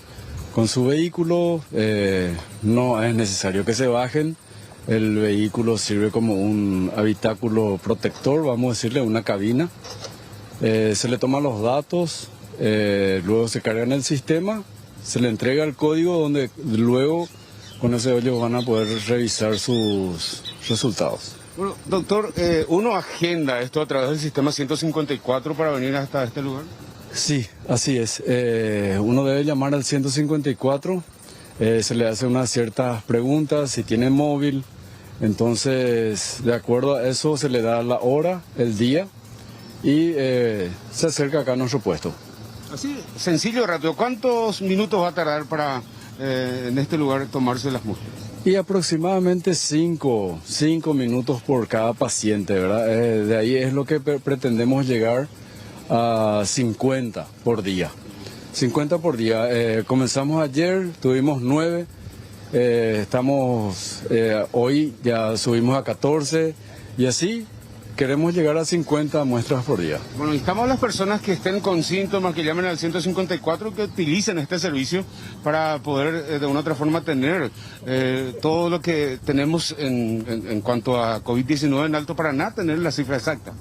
vehículo, no es necesario que se bajen, el vehículo sirve como un habitáculo protector, vamos a decirle, una cabina. Se le toman los datos, luego se carga en el sistema, se le entrega el código donde luego con ese ellos van a poder revisar sus resultados. Bueno, doctor, ¿uno agenda esto a través del sistema 154 para venir hasta este lugar? Sí, así es. Uno debe llamar al 154, se le hace unas ciertas preguntas, si tiene móvil, entonces de acuerdo a eso se le da la hora, el día y se acerca acá a nuestro puesto. Así, sencillo, rápido. ¿Cuántos minutos va a tardar para en este lugar tomarse las muestras? Y aproximadamente 5 minutos por cada paciente, ¿verdad? De ahí es lo que pretendemos llegar a 50 por día. 50 por día. Comenzamos ayer, tuvimos 9, hoy ya subimos a 14 y así queremos llegar a 50 muestras por día. Bueno, estamos a las personas que estén con síntomas, que llamen al 154, que utilicen este servicio para poder de una u otra forma tener todo lo que tenemos en cuanto a COVID-19 en Alto Paraná, tener la cifra exacta.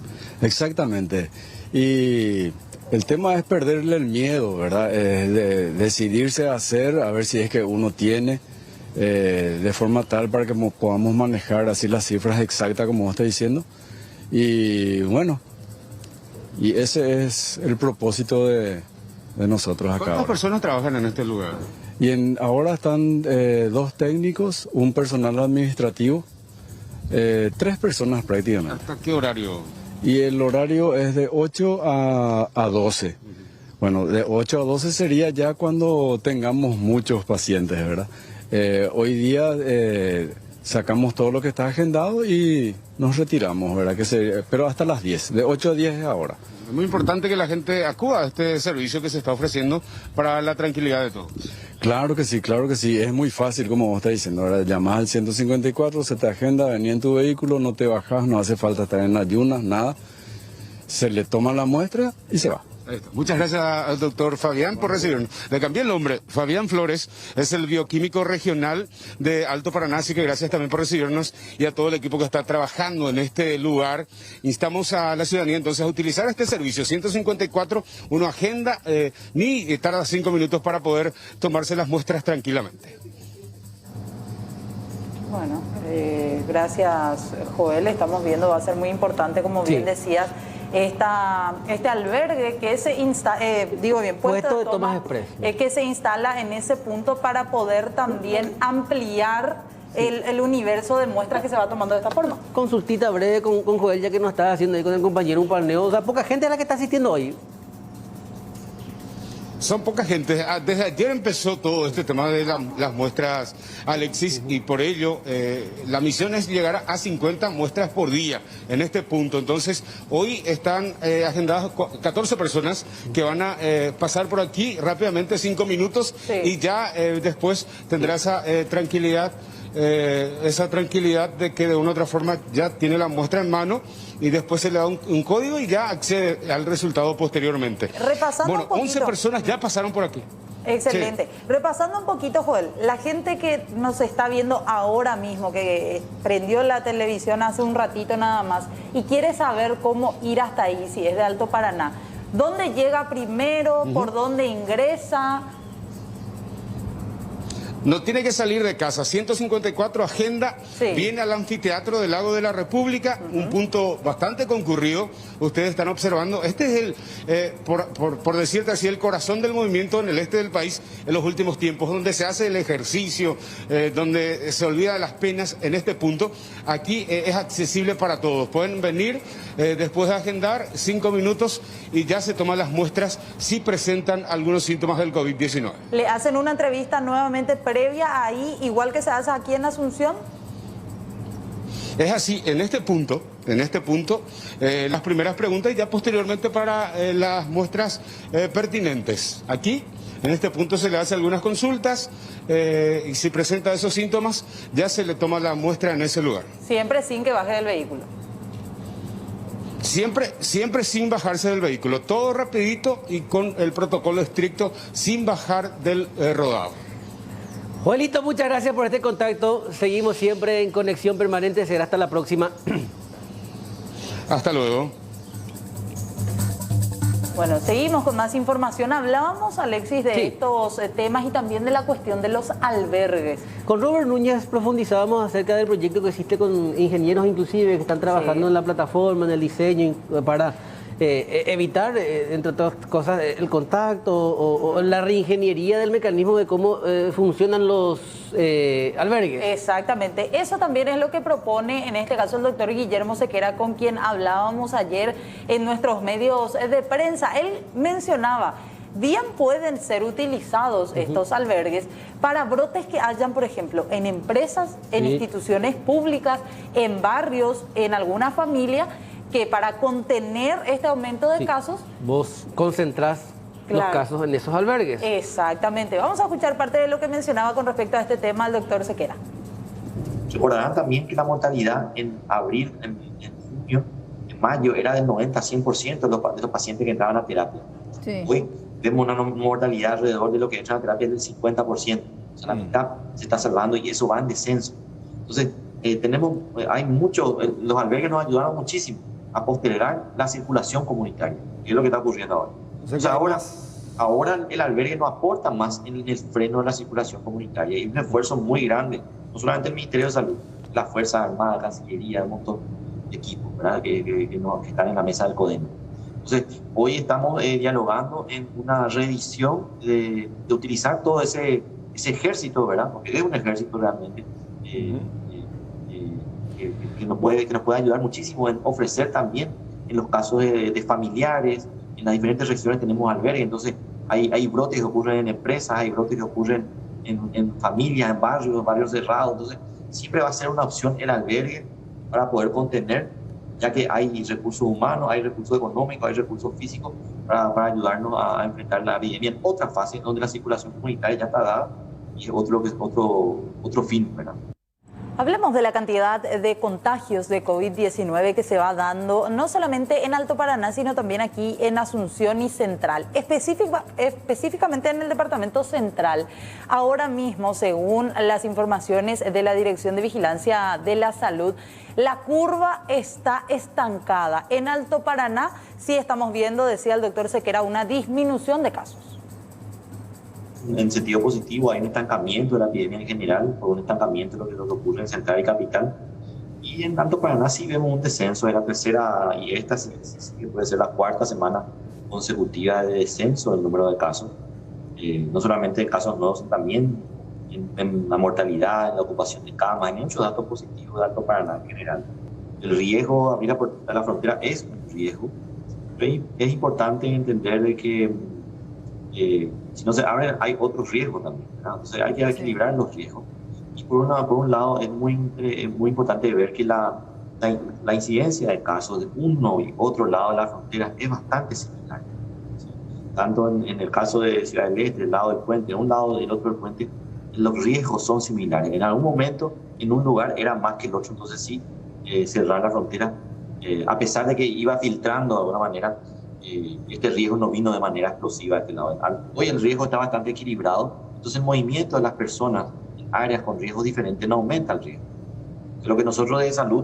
Exactamente. Y el tema es perderle el miedo, ¿verdad? De decidirse a hacer, a ver si es que uno tiene, de forma tal para que podamos manejar así las cifras exactas como vos estás diciendo. Y bueno, y ese es el propósito de nosotros acá. ¿Cuántas personas trabajan en este lugar? Y ahora están 2 técnicos, un personal administrativo, 3 personas prácticamente. ¿Hasta qué horario? Y el horario es de 8 a 12. Bueno, de 8 a 12 sería ya cuando tengamos muchos pacientes, ¿verdad? Hoy día sacamos todo lo que está agendado y nos retiramos, ¿verdad? Pero hasta las 10, de 8 a 10 es ahora. Es muy importante que la gente acuda a este servicio que se está ofreciendo para la tranquilidad de todos. Claro que sí, es muy fácil como vos estás diciendo, ¿verdad? Llamás al 154, se te agenda, venía en tu vehículo, no te bajas, no hace falta estar en ayunas, nada. Se le toma la muestra y se va. Ahí está. Muchas gracias al doctor Fabián por recibirnos. Le cambié el nombre. Fabián Flores es el bioquímico regional de Alto Paraná, así que gracias también por recibirnos y a todo el equipo que está trabajando en este lugar. Instamos a la ciudadanía entonces a utilizar este servicio 154, uno agenda, ni tarda 5 minutos para poder tomarse las muestras tranquilamente. Bueno, gracias Joel, estamos viendo, va a ser muy importante, como bien decías, este albergue que se instala, puesto de tomas express, que se instala en ese punto para poder también ampliar el universo de muestras que se va tomando de esta forma. Consultita breve con Joel, ya que nos está haciendo ahí con el compañero un paneo. O sea, poca gente es la que está asistiendo hoy. Son poca gente. Desde ayer empezó todo este tema de las muestras, Alexis, y por ello la misión es llegar a 50 muestras por día en este punto. Entonces, hoy están agendadas 14 personas que van a pasar por aquí rápidamente, 5 minutos, y ya después tendrá esa tranquilidad de que de una u otra forma ya tiene la muestra en mano y después se le da un código y ya accede al resultado posteriormente. Repasando un poquito. 11 personas ya pasaron por aquí. Excelente. Sí. Repasando un poquito, Joel, la gente que nos está viendo ahora mismo, que prendió la televisión hace un ratito nada más y quiere saber cómo ir hasta ahí, si es de Alto Paraná, ¿dónde llega primero? ¿Por dónde ingresa? No tiene que salir de casa. 154 agenda, viene al anfiteatro del Lago de la República, un punto bastante concurrido. Ustedes están observando, este es por decirte así, el corazón del movimiento en el este del país en los últimos tiempos, donde se hace el ejercicio, donde se olvida de las penas en este punto. Aquí es accesible para todos. Pueden venir después de agendar 5 minutos y ya se toman las muestras si presentan algunos síntomas del COVID-19. Le hacen una entrevista nuevamente previa ahí, igual que se hace aquí en Asunción. Es así, en este punto, las primeras preguntas y ya posteriormente para las muestras pertinentes. Aquí, en este punto se le hace algunas consultas y si presenta esos síntomas, ya se le toma la muestra en ese lugar. Siempre sin que baje del vehículo. Siempre sin bajarse del vehículo. Todo rapidito y con el protocolo estricto, sin bajar del rodado. Joelito, muchas gracias por este contacto. Seguimos siempre en conexión permanente. Será hasta la próxima. Hasta luego. Bueno, seguimos con más información. Hablábamos, Alexis, de estos temas y también de la cuestión de los albergues. Con Robert Núñez profundizábamos acerca del proyecto que existe con ingenieros inclusive que están trabajando en la plataforma, en el diseño para evitar, entre otras cosas, el contacto o la reingeniería del mecanismo de cómo funcionan los albergues. Exactamente. Eso también es lo que propone, en este caso, el doctor Guillermo Sequera, con quien hablábamos ayer en nuestros medios de prensa. Él mencionaba, bien pueden ser utilizados estos albergues para brotes que hayan, por ejemplo, en empresas, en instituciones públicas, en barrios, en alguna familia, que para contener este aumento de casos... Vos concentrás los casos en esos albergues. Exactamente. Vamos a escuchar parte de lo que mencionaba con respecto a este tema el doctor Sequera. Recordarán también que la mortalidad en abril, en junio, en mayo, era del 90-100% de los pacientes que entraban a terapia. Hoy vemos una mortalidad alrededor de lo que entra a terapia del 50%. O sea, la mitad se está salvando y eso va en descenso. Entonces, los albergues nos ayudaron muchísimo a postergar la circulación comunitaria, que es lo que está ocurriendo ahora. O sea, ahora el albergue no aporta más en el freno de la circulación comunitaria y un esfuerzo muy grande, no solamente el Ministerio de Salud, la Fuerza Armada, la Cancillería, un montón de equipos, ¿verdad? que están en la mesa del CODEM. Entonces, hoy estamos dialogando en una revisión de utilizar todo ese ejército, ¿verdad? Porque es un ejército realmente, que nos puede ayudar muchísimo en ofrecer también en los casos de familiares. En las diferentes regiones tenemos albergues, entonces hay brotes que ocurren en empresas, hay brotes que ocurren en familias, en barrios cerrados, entonces siempre va a ser una opción el albergue para poder contener, ya que hay recursos humanos, hay recursos económicos, hay recursos físicos para ayudarnos a enfrentar la epidemia en otra fase donde la circulación comunitaria ya está dada y otro fin, ¿verdad? Hablemos de la cantidad de contagios de COVID-19 que se va dando, no solamente en Alto Paraná, sino también aquí en Asunción y Central, específicamente en el departamento central. Ahora mismo, según las informaciones de la Dirección de Vigilancia de la Salud, la curva está estancada. En Alto Paraná sí estamos viendo, decía el doctor Sequera, una disminución de casos. En sentido positivo, hay un estancamiento de la epidemia en general, por un estancamiento de lo que ocurre en Central y Capital, Y en Alto Paraná sí vemos un descenso de la tercera y esta sí que puede ser la cuarta semana consecutiva de descenso del número de casos. No solamente en casos nuevos, sino también en la mortalidad, en la ocupación de camas, hay muchos datos positivos de Alto Paraná en general. El riesgo de abrir la frontera es un riesgo, pero es importante entender de que si no se abre hay otros riesgos también, ¿verdad? Entonces hay que equilibrar los riesgos. Y por un lado es muy importante ver que la incidencia de casos de uno y otro lado de la frontera es bastante similar. ¿Sí? Tanto en el caso de Ciudad del Este, del lado del puente, de un lado y del otro del puente, los riesgos son similares. En algún momento, en un lugar era más que el otro, entonces sí, cerrar la frontera, a pesar de que iba filtrando de alguna manera, este riesgo no vino de manera explosiva a este lado. Hoy el riesgo está bastante equilibrado, entonces el movimiento de las personas en áreas con riesgos diferentes no aumenta el riesgo. Lo que nosotros de salud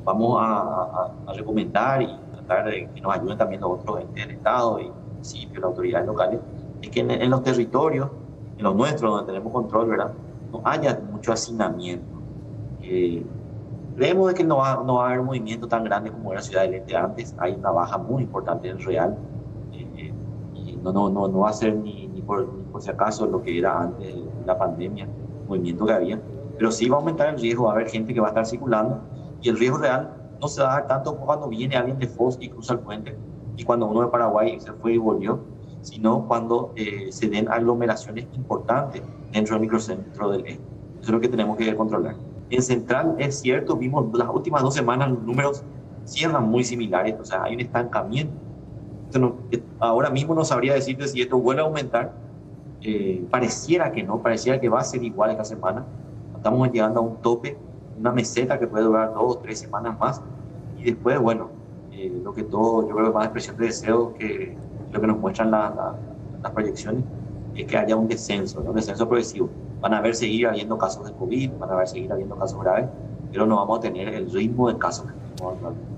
vamos a recomendar y tratar de que nos ayuden también los otros entes del Estado y municipios, las autoridades locales, es que en los territorios, en los nuestros, donde tenemos control, ¿verdad?, no haya mucho hacinamiento. Creemos de que no va a haber un movimiento tan grande como era Ciudad del Este antes. Hay una baja muy importante en real. Y no va a ser ni por si acaso lo que era antes de la pandemia, el movimiento que había. Pero sí va a aumentar el riesgo, va a haber gente que va a estar circulando. Y el riesgo real no se va a dar tanto como cuando viene alguien de Foz y cruza el puente, y cuando uno de Paraguay se fue y volvió, sino cuando se den aglomeraciones importantes dentro del microcentro del este. Eso es lo que tenemos que controlar. En Central es cierto, vimos las últimas 2 semanas los números cierran muy similares, o sea, hay un estancamiento. Ahora mismo no sabría decirte si esto vuelve a aumentar. Pareciera que no, pareciera que va a ser igual esta semana. Estamos llegando a un tope, una meseta que puede durar 2 o 3 semanas más, y después, bueno, lo que todo, yo creo que es más expresión de deseo que lo que nos muestran las proyecciones, es que haya un descenso, ¿no? Un descenso progresivo. Van a seguir habiendo casos de COVID, van a seguir habiendo casos graves, pero no vamos a tener el ritmo de casos que tenemos actualmente.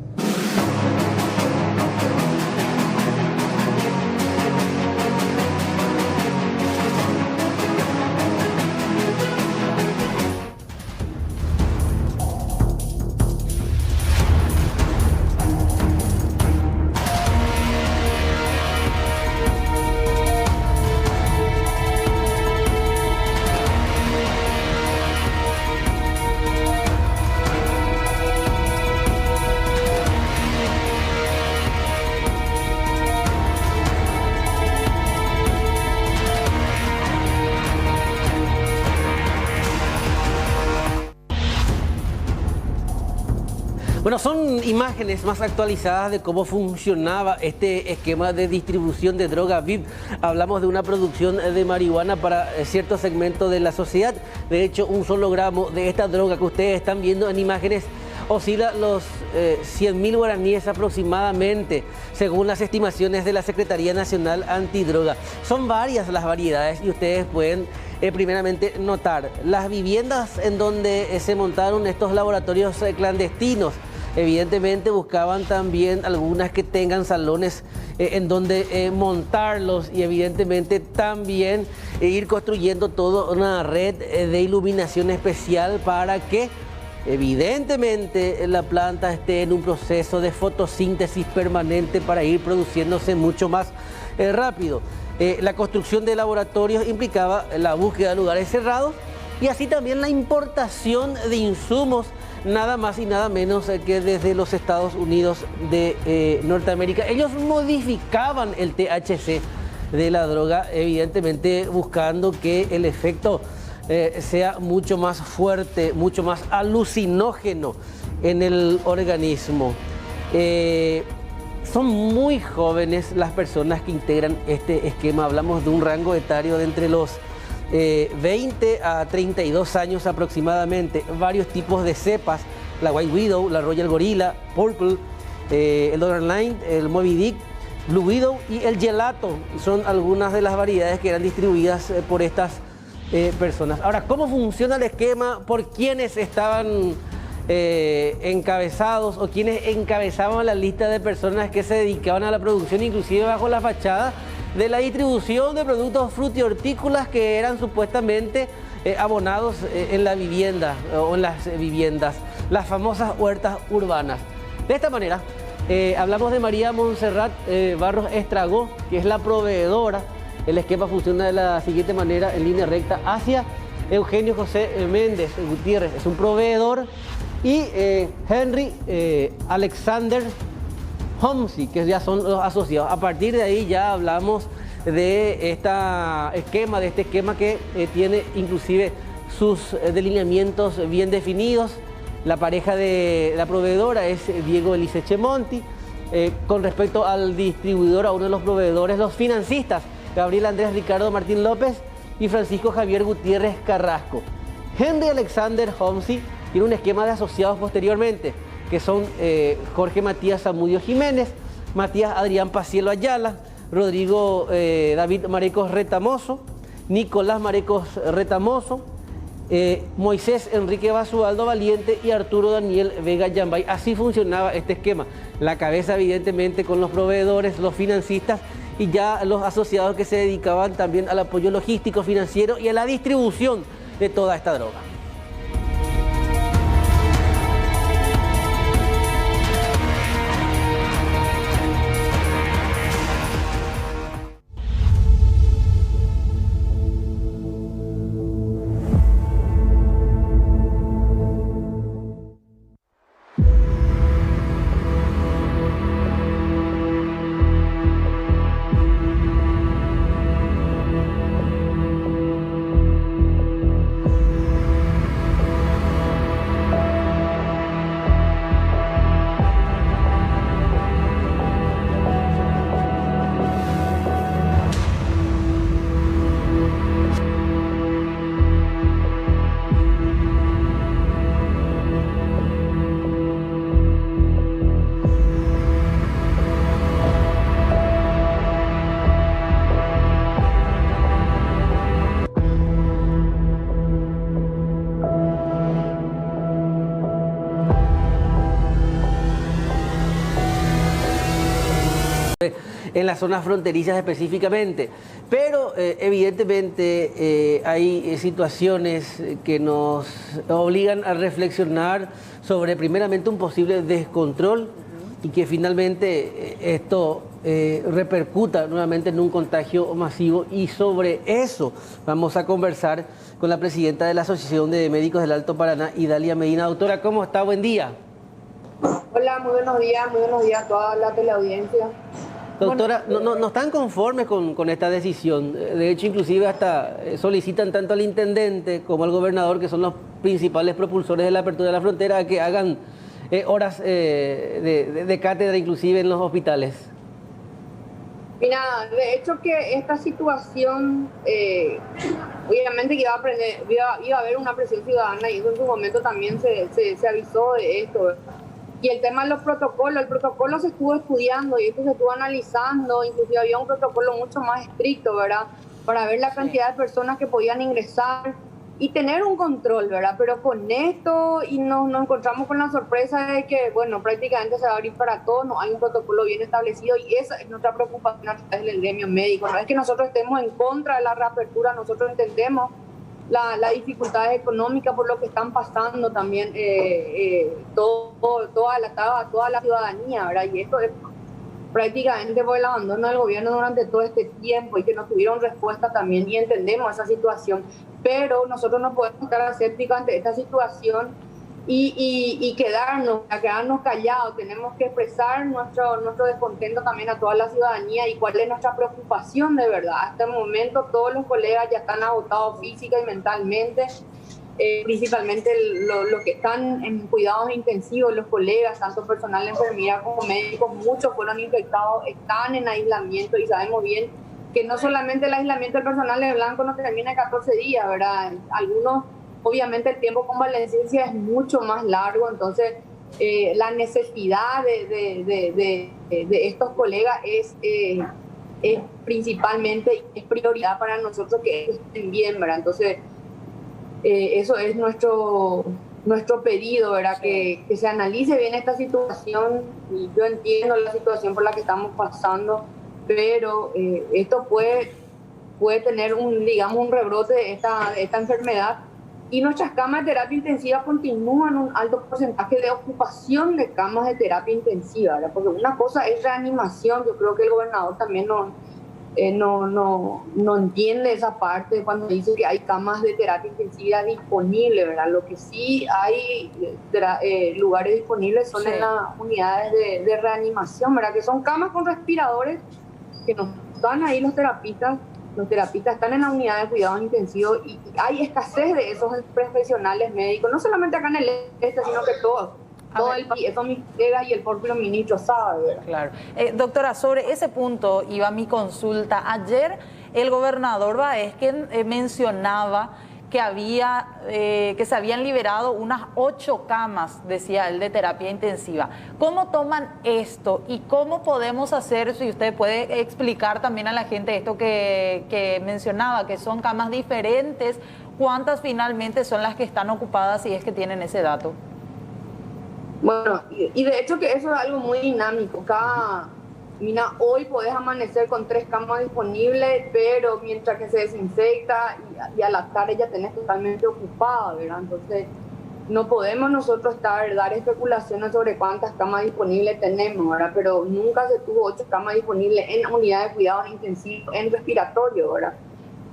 Bueno, son imágenes más actualizadas de cómo funcionaba este esquema de distribución de droga VIP. Hablamos de una producción de marihuana para cierto segmento de la sociedad. De hecho, un solo gramo de esta droga que ustedes están viendo en imágenes oscila los 100.000 guaraníes aproximadamente, según las estimaciones de la Secretaría Nacional Antidroga. Son varias las variedades y ustedes pueden primeramente notar las viviendas en donde se montaron estos laboratorios clandestinos. Evidentemente buscaban también algunas que tengan salones en donde montarlos, y evidentemente también ir construyendo toda una red de iluminación especial para que evidentemente la planta esté en un proceso de fotosíntesis permanente para ir produciéndose mucho más rápido. La construcción de laboratorios implicaba la búsqueda de lugares cerrados y así también la importación de insumos, nada más y nada menos que desde los Estados Unidos de Norteamérica. Ellos modificaban el THC de la droga, evidentemente buscando que el efecto sea mucho más fuerte, mucho más alucinógeno en el organismo. Son muy jóvenes las personas que integran este esquema. Hablamos de un rango etario de entre los 20 a 32 años aproximadamente. Varios tipos de cepas: la White Widow, la Royal Gorilla, Purple, el Dollarline, el Moby Dick, Blue Widow y el Gelato. Son algunas de las variedades que eran distribuidas por estas personas. Ahora, ¿cómo funciona el esquema? ¿Por quiénes estaban encabezados o quienes encabezaban la lista de personas que se dedicaban a la producción, inclusive bajo la fachada de la distribución de productos frutihortícolas que eran supuestamente abonados en la vivienda o en las viviendas? las famosas huertas urbanas. De esta manera, hablamos de María Montserrat Barros Estragó, que es la proveedora. El esquema funciona de la siguiente manera, en línea recta hacia Eugenio José Méndez Gutiérrez, es un proveedor, y Henry Alexander Homsi, que ya son los asociados. A partir de ahí ya hablamos de este esquema que tiene inclusive sus delineamientos bien definidos. La pareja de la proveedora es Diego Eliseche Monti. Con respecto al distribuidor, a uno de los proveedores, los financistas, Gabriel Andrés Ricardo Martín López y Francisco Javier Gutiérrez Carrasco. Henry Alexander Homsi tiene un esquema de asociados posteriormente, que son Jorge Matías Zamudio Jiménez, Matías Adrián Pacielo Ayala, Rodrigo David Marecos Retamoso, Nicolás Marecos Retamoso, Moisés Enrique Basualdo Valiente y Arturo Daniel Vega Yambay. Así funcionaba este esquema. La cabeza, evidentemente, con los proveedores, los financistas y ya los asociados que se dedicaban también al apoyo logístico, financiero y a la distribución de toda esta droga. En las zonas fronterizas específicamente, pero evidentemente hay situaciones que nos obligan a reflexionar sobre primeramente un posible descontrol y que finalmente esto repercuta nuevamente en un contagio masivo, y sobre eso vamos a conversar con la presidenta de la Asociación de Médicos del Alto Paraná, Idalia Medina. Doctora, ¿cómo está? Buen día. Hola, muy buenos días a toda la teleaudiencia. Doctora, no están conformes con esta decisión. De hecho, inclusive hasta solicitan tanto al intendente como al gobernador, que son los principales propulsores de la apertura de la frontera, a que hagan horas de cátedra inclusive en los hospitales. Mira, de hecho que esta situación, obviamente que iba a haber una presión ciudadana, y eso en su momento también se avisó de esto. Y el tema de los protocolos, el protocolo se estuvo estudiando y esto se estuvo analizando, inclusive había un protocolo mucho más estricto, ¿verdad? Para ver la cantidad de personas que podían ingresar y tener un control, ¿verdad? Pero con esto y nos encontramos con la sorpresa de que, bueno, prácticamente se va a abrir para todos, no hay un protocolo bien establecido, y esa es nuestra preocupación a través del gremio médico. No es que nosotros estemos en contra de la reapertura, nosotros entendemos las dificultades económicas por lo que están pasando también toda la ciudadanía, ¿verdad? Y esto es prácticamente por el abandono del gobierno durante todo este tiempo y que no tuvieron respuesta también, y entendemos esa situación, pero nosotros no podemos estar asépticos ante esta situación y quedarnos callados. Tenemos que expresar nuestro descontento también a toda la ciudadanía y cuál es nuestra preocupación de verdad. Hasta el momento todos los colegas ya están agotados física y mentalmente, principalmente los que están en cuidados intensivos, los colegas, tanto personal de enfermería como médicos, muchos fueron infectados, están en aislamiento, y sabemos bien que no solamente el aislamiento del personal de blanco no termina en 14 días, ¿verdad? Algunos, obviamente el tiempo de convalecencia es mucho más largo, entonces la necesidad de estos colegas es principalmente, es prioridad para nosotros que estén bien, ¿verdad? Entonces eso es nuestro pedido, ¿verdad? Que se analice bien esta situación, y yo entiendo la situación por la que estamos pasando, pero esto puede tener un rebrote de esta enfermedad, Y nuestras camas de terapia intensiva continúan un alto porcentaje de ocupación de camas de terapia intensiva, ¿verdad? Porque una cosa es reanimación, yo creo que el gobernador también no entiende esa parte cuando dice que hay camas de terapia intensiva disponibles, ¿verdad? Lo que sí hay lugares disponibles son en las unidades de reanimación, ¿verdad? Que son camas con respiradores que no están ahí los terapistas están en la unidad de cuidados intensivos y hay escasez de esos profesionales médicos, no solamente acá en el este, sino que todo el país, eso mis colegas y el propio ministro sabe, ¿verdad? Claro. Doctora, sobre ese punto iba mi consulta. Ayer el gobernador Baezken mencionaba que se habían liberado unas 8 camas, decía él, de terapia intensiva. ¿Cómo toman esto y cómo podemos hacer, si usted puede explicar también a la gente esto que mencionaba, que son camas diferentes, cuántas finalmente son las que están ocupadas, si es que tienen ese dato? Bueno, y de hecho que eso es algo muy dinámico. Mira, hoy podés amanecer con 3 camas disponibles, pero mientras que se desinfecta y a la tarde ya tenés totalmente ocupada, ¿verdad? Entonces, no podemos nosotros dar especulaciones sobre cuántas camas disponibles tenemos, ¿verdad? Pero nunca se tuvo 8 camas disponibles en unidades de cuidados intensivos, en respiratorio, ¿verdad?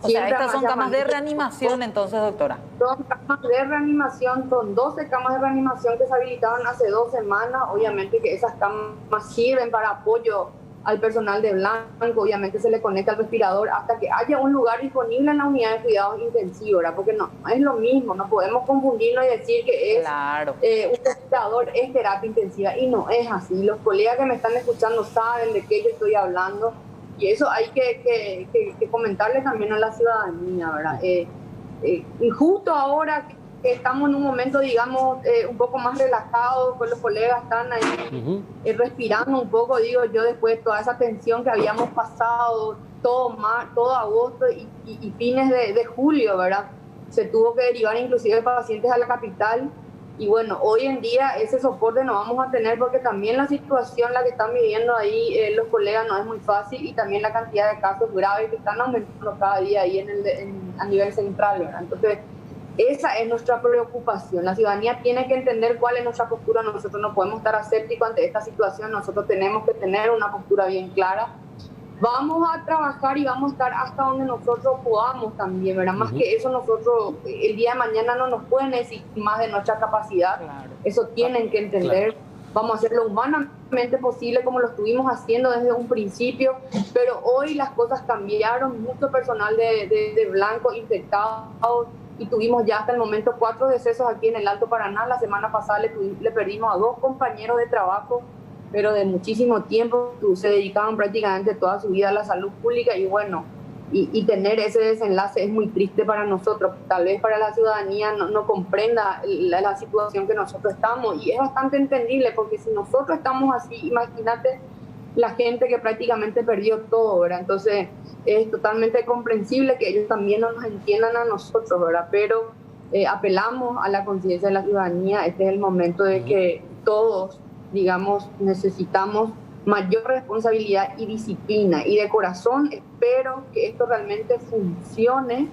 O sea, estas son camas de reanimación entonces, doctora. Son camas de reanimación, son 12 camas de reanimación que se habilitaron hace 2 semanas. Obviamente que esas camas sirven para apoyo al personal de blanco, obviamente se le conecta al respirador hasta que haya un lugar disponible en la unidad de cuidados intensivos, ¿verdad? Porque no es lo mismo, no podemos confundirlo y decir que es un respirador, es terapia intensiva, y no es así. Los colegas que me están escuchando saben de qué yo estoy hablando. Y eso hay que comentarle también a la ciudadanía, ¿verdad? Y justo ahora que estamos en un momento, digamos, un poco más relajado, pues los colegas están ahí respirando un poco, digo yo, después de toda esa tensión que habíamos pasado todo agosto y fines de julio, ¿verdad? Se tuvo que derivar inclusive pacientes a la capital. Y bueno, hoy en día ese soporte no vamos a tener porque también la situación la que están viviendo ahí los colegas no es muy fácil y también la cantidad de casos graves que están aumentando cada día ahí a nivel central, ¿verdad? Entonces, esa es nuestra preocupación. La ciudadanía tiene que entender cuál es nuestra postura. Nosotros no podemos estar asépticos ante esta situación, nosotros tenemos que tener una postura bien clara. Vamos a trabajar y vamos a estar hasta donde nosotros podamos también, ¿verdad? Más que eso, nosotros el día de mañana no nos pueden exigir más de nuestra capacidad. Eso tienen que entender. Vamos a hacer lo humanamente posible como lo estuvimos haciendo desde un principio, pero hoy las cosas cambiaron. Mucho personal de blanco infectado y tuvimos ya hasta el momento 4 decesos aquí en el Alto Paraná. La semana pasada le perdimos a 2 compañeros de trabajo, pero de muchísimo tiempo, se dedicaban prácticamente toda su vida a la salud pública y bueno, y tener ese desenlace es muy triste para nosotros, tal vez para la ciudadanía no comprenda la situación que nosotros estamos y es bastante entendible porque si nosotros estamos así, imagínate la gente que prácticamente perdió todo, ¿verdad? Entonces es totalmente comprensible que ellos también no nos entiendan a nosotros, ¿verdad? Pero apelamos a la conciencia de la ciudadanía. Este es el momento de que todos, digamos, necesitamos mayor responsabilidad y disciplina. Y de corazón espero que esto realmente funcione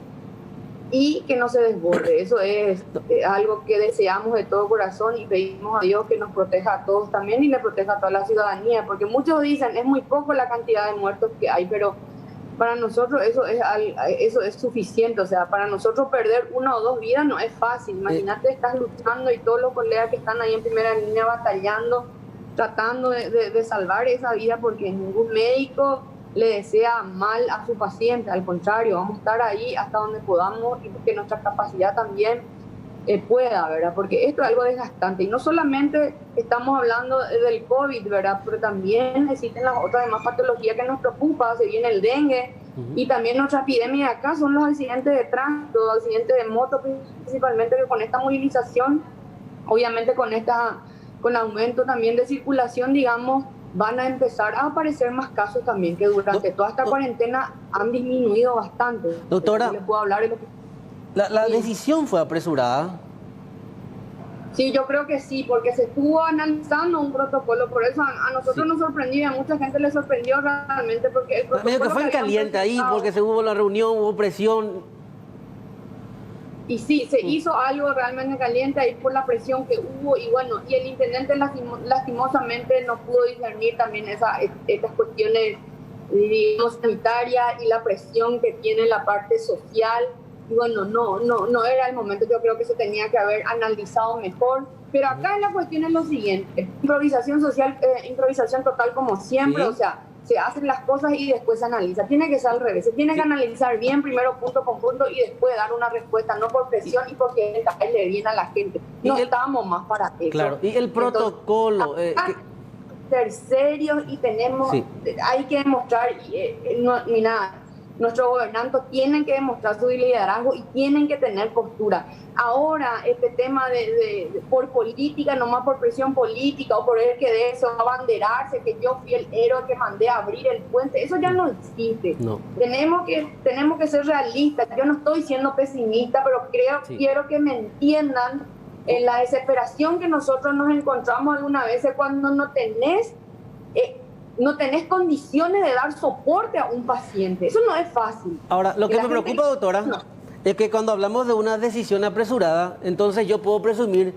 y que no se desborde. Eso es algo que deseamos de todo corazón y pedimos a Dios que nos proteja a todos también y le proteja a toda la ciudadanía. Porque muchos dicen, es muy poco la cantidad de muertos que hay, pero para nosotros eso es suficiente. O sea, para nosotros perder 1 o 2 vidas no es fácil. Imagínate, estás luchando y todos los colegas que están ahí en primera línea batallando, tratando de salvar esa vida porque ningún médico le desea mal a su paciente. Al contrario, vamos a estar ahí hasta donde podamos y que nuestra capacidad también pueda, ¿verdad? Porque esto es algo desgastante y no solamente estamos hablando del COVID, ¿verdad? Pero también existen las otras demás patologías que nos preocupan. Se viene el dengue y también nuestra epidemia de acá son los accidentes de tránsito, accidentes de moto principalmente, que con esta movilización, obviamente con aumento también de circulación, digamos, van a empezar a aparecer más casos también, que durante toda esta cuarentena han disminuido bastante. Doctora, ¿les puedo hablar de lo que... ¿La decisión fue apresurada? Sí, yo creo que sí, porque se estuvo analizando un protocolo, por eso a nosotros nos sorprendió, a mucha gente le sorprendió realmente, porque el protocolo... Medio que fue en caliente ahí, porque se hubo la reunión, hubo presión... Y sí, se hizo algo realmente caliente ahí por la presión que hubo y bueno, y el intendente lastimosamente no pudo discernir también estas cuestiones, digamos, sanitarias y la presión que tiene la parte social. Y bueno, no era el momento. Yo creo que se tenía que haber analizado mejor. Pero acá la cuestión es lo siguiente: improvisación social, improvisación total como siempre. Sí. O sea, se hacen las cosas y después se analiza. Tiene que ser al revés. Se tiene que analizar bien primero punto con punto y después dar una respuesta, no por presión y porque le viene a la gente. No estamos más para eso. Claro, y el protocolo... ser serios y tenemos, hay que demostrar, mira, nuestros gobernantes tienen que demostrar su liderazgo y tienen que tener postura. Ahora, este tema por política, nomás por presión política o por el que de eso, abanderarse, que yo fui el héroe que mandé a abrir el puente, eso ya no existe. No. Tenemos que ser realistas. Yo no estoy siendo pesimista, pero quiero que me entiendan en la desesperación que nosotros nos encontramos algunas veces cuando no tenés condiciones de dar soporte a un paciente. Eso no es fácil. Ahora, lo que me preocupa, doctora, es que cuando hablamos de una decisión apresurada, entonces yo puedo presumir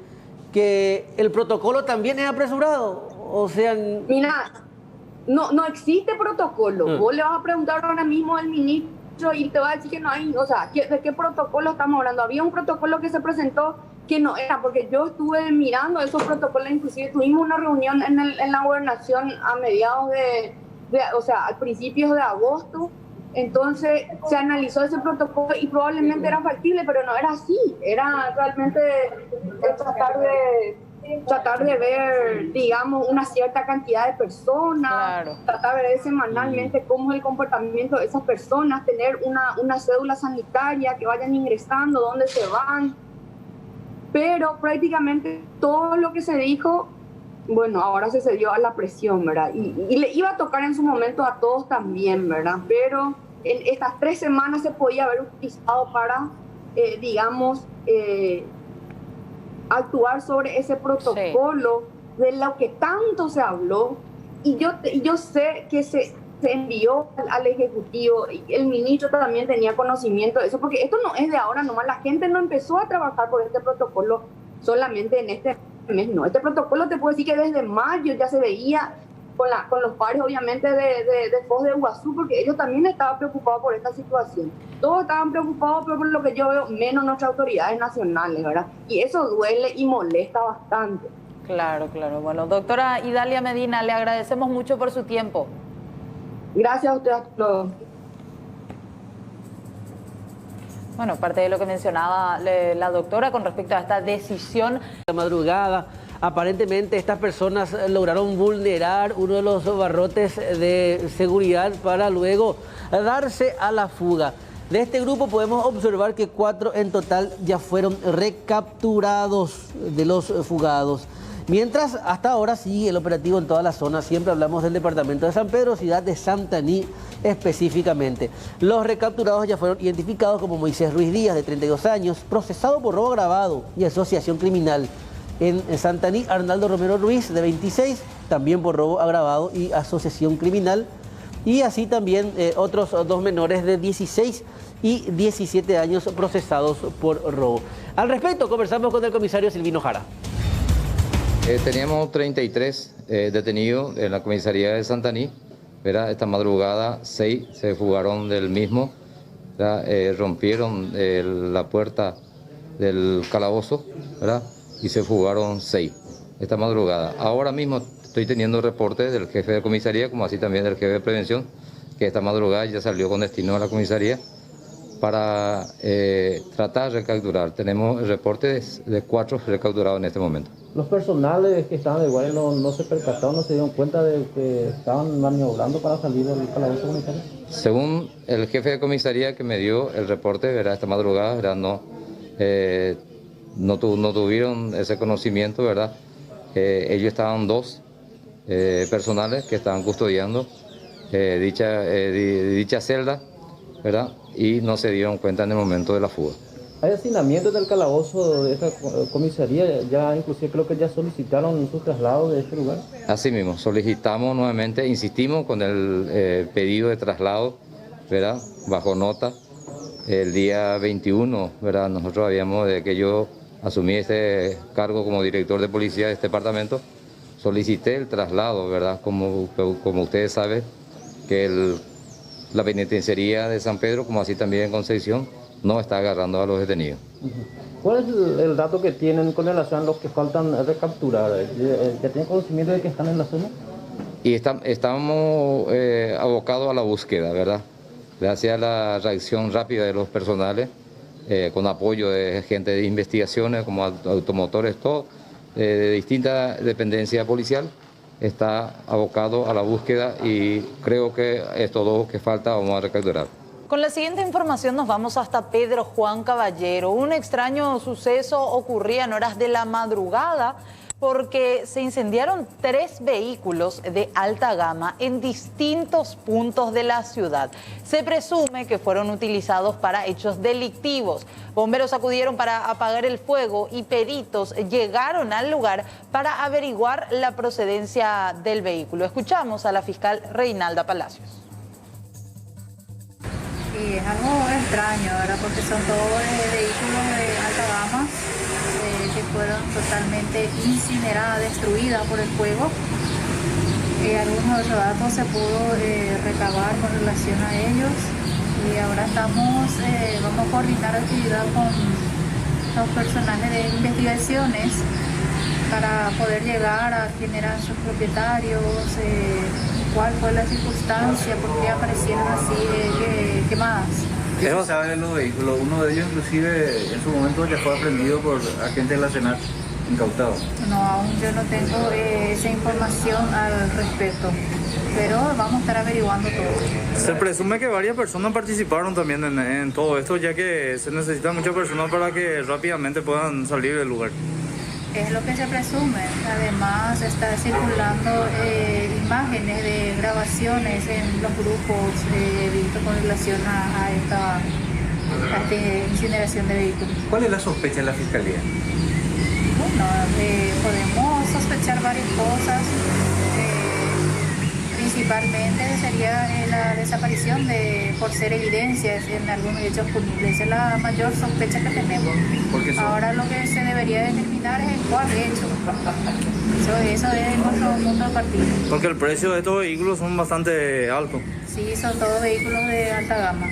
que el protocolo también es apresurado. O sea... Mira, no existe protocolo. Vos le vas a preguntar ahora mismo al ministro y te va a decir que no hay... O sea, ¿de qué protocolo estamos hablando? Había un protocolo que se presentó que no era, porque yo estuve mirando esos protocolos, inclusive tuvimos una reunión en la gobernación a mediados o sea, a principios de agosto, entonces se analizó ese protocolo y probablemente era factible, pero no era así, era realmente tratar de ver, digamos, una cierta cantidad de personas, tratar de ver semanalmente cómo es el comportamiento de esas personas, tener una cédula sanitaria, que vayan ingresando, dónde se van. Pero prácticamente todo lo que se dijo, bueno, ahora se cedió a la presión, ¿verdad? Y le iba a tocar en su momento a todos también, ¿verdad? Pero en estas 3 semanas se podía haber utilizado para, digamos, actuar sobre ese protocolo de lo que tanto se habló. Y yo sé que se envió al Ejecutivo, y el ministro también tenía conocimiento de eso, porque esto no es de ahora nomás, la gente no empezó a trabajar por este protocolo solamente en este mes, no. Este protocolo te puedo decir que desde mayo ya se veía con los pares, obviamente, de Foz de Iguazú, porque ellos también estaban preocupados por esta situación. Todos estaban preocupados, pero por lo que yo veo, menos nuestras autoridades nacionales, ¿verdad? Y eso duele y molesta bastante. Claro. Bueno, doctora Idalia Medina, le agradecemos mucho por su tiempo. Gracias a ustedes a todos. Bueno, parte de lo que mencionaba la doctora con respecto a esta decisión. La madrugada, aparentemente estas personas lograron vulnerar uno de los barrotes de seguridad para luego darse a la fuga. De este grupo podemos observar que 4 en total ya fueron recapturados de los fugados. Mientras hasta ahora sigue el operativo en toda la zona, siempre hablamos del departamento de San Pedro, ciudad de Santaní específicamente. Los recapturados ya fueron identificados como Moisés Ruiz Díaz, de 32 años, procesado por robo agravado y asociación criminal. En Santaní, Arnaldo Romero Ruiz, de 26, también por robo agravado y asociación criminal. Y así también otros 2 menores de 16 y 17 años procesados por robo. Al respecto, conversamos con el comisario Silvino Jara. Teníamos 33 detenidos en la comisaría de Santaní, ¿verdad? Esta madrugada 6 se fugaron del mismo, rompieron la puerta del calabozo, ¿verdad? Y se fugaron 6 esta madrugada. Ahora mismo estoy teniendo reporte del jefe de comisaría, como así también del jefe de prevención, que esta madrugada ya salió con destino a la comisaría para tratar de recapturar. Tenemos reportes de 4 recapturados en este momento. Los personales que estaban de guardia no se percataron, no se dieron cuenta de que estaban maniobrando para salir del calabozo comisario. Según el jefe de comisaría que me dio el reporte, ¿verdad? Esta madrugada, ¿verdad? No tuvieron ese conocimiento, ¿verdad? Ellos estaban 2 personales que estaban custodiando dicha celda, ¿verdad? Y no se dieron cuenta en el momento de la fuga. ¿Hay hacinamientos del calabozo de esta comisaría? Ya inclusive creo que ya solicitaron su traslado de este lugar. Así mismo, solicitamos nuevamente, insistimos con el pedido de traslado, ¿verdad? Bajo nota, El día 21, ¿verdad? Nosotros habíamos, de que yo asumí este cargo como director de policía de este departamento, solicité el traslado, ¿verdad? Como ustedes saben, que la penitenciaría de San Pedro, como así también en Concepción, no está agarrando a los detenidos. ¿Cuál es el dato que tienen con relación a los que faltan recapturar? ¿Ya tienen conocimiento de que están en la zona? Y estamos abocados a la búsqueda, ¿verdad? Gracias a la reacción rápida de los personales, con apoyo de gente de investigaciones como automotores, todo, de distinta dependencia policial, está abocado a la búsqueda y creo que estos dos que falta vamos a recapturar. Con la siguiente información nos vamos hasta Pedro Juan Caballero. Un extraño suceso ocurría en horas de la madrugada porque se incendiaron 3 vehículos de alta gama en distintos puntos de la ciudad. Se presume que fueron utilizados para hechos delictivos. Bomberos acudieron para apagar el fuego y peritos llegaron al lugar para averiguar la procedencia del vehículo. Escuchamos a la fiscal Reinalda Palacios. Sí, es algo extraño, ¿verdad? Porque son todos vehículos de alta gama que fueron totalmente incineradas, destruidas por el fuego. Algunos de los datos se pudo recabar con relación a ellos y ahora vamos a coordinar actividad con los personajes de investigaciones para poder llegar a quién eran sus propietarios, cuál fue la circunstancia, por qué aparecieron así quemadas. ¿Qué se sabe de los vehículos? Uno de ellos inclusive en su momento ya fue aprendido por agentes de la SENAC, incautado. No, aún yo no tengo esa información al respecto, pero vamos a estar averiguando todo. Se presume que varias personas participaron también en todo esto, ya que se necesitan muchas personas para que rápidamente puedan salir del lugar. Es lo que se presume. Además está circulando imágenes de grabaciones en los grupos visto con relación a esta incineración de vehículos. ¿Cuál es la sospecha de la Fiscalía? Bueno, podemos sospechar varias cosas. Principalmente sería la desaparición por ser evidencias en algunos hechos punibles. Esa es la mayor sospecha que tenemos. Ahora lo que se debería determinar es en cuál hecho. Eso es nuestro mundo de partido. Porque el precio de estos vehículos son bastante altos. Sí, son todos vehículos de alta gama.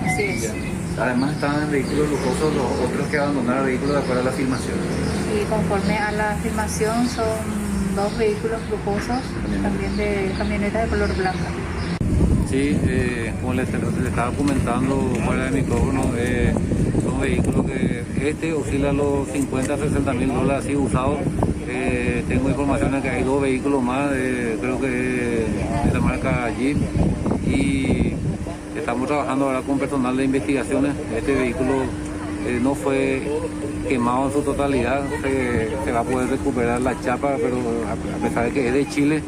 Así es. Además están en vehículos lujosos los otros que abandonaron vehículos de acuerdo a la filmación. Y conforme a la filmación son 2 vehículos lujosos, también de camionetas de color blanco. Sí, como les estaba comentando fuera de micrófono, son vehículos que oscila los 50 a 60 mil dólares así usados. Tengo información de que hay 2 vehículos más, creo que de la marca Jeep, y estamos trabajando ahora con personal de investigaciones. Este vehículo no fue quemado en su totalidad, se va a poder recuperar la chapa, pero a pesar de que es de Chile,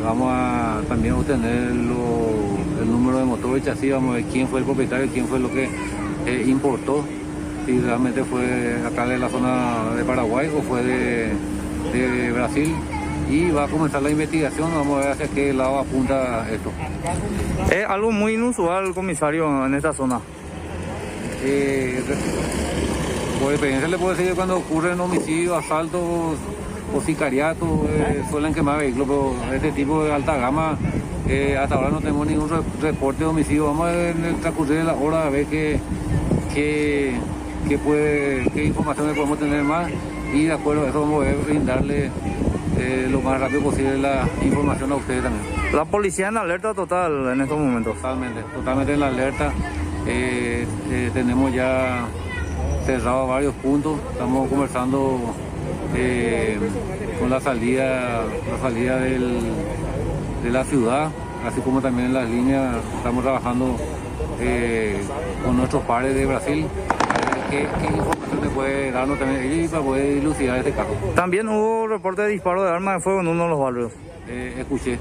vamos a también obtener el número de motor y chasis, vamos a ver quién fue el propietario, quién fue lo que importó, si realmente fue acá de la zona de Paraguay o fue de Brasil, y va a comenzar la investigación, vamos a ver hacia qué lado apunta esto. Es algo muy inusual, comisario, en esta zona. Por experiencia le puedo decir que cuando ocurren homicidios, asaltos o sicariatos, suelen quemar vehículos, pero este tipo de alta gama, hasta ahora no tenemos ningún reporte de homicidio. Vamos a ver en el transcurrir de la hora a ver qué información le podemos tener más, y de acuerdo a eso vamos a brindarle lo más rápido posible la información a ustedes también. La policía en alerta total en estos momentos. Totalmente en la alerta. Tenemos ya cerrado varios puntos, estamos conversando con la salida de la ciudad, así como también en las líneas. Estamos trabajando con nuestros pares de Brasil para ver qué información le puede darnos también ellos y para poder dilucidar este caso. También hubo reporte de disparo de armas de fuego en uno de los barrios. Escuché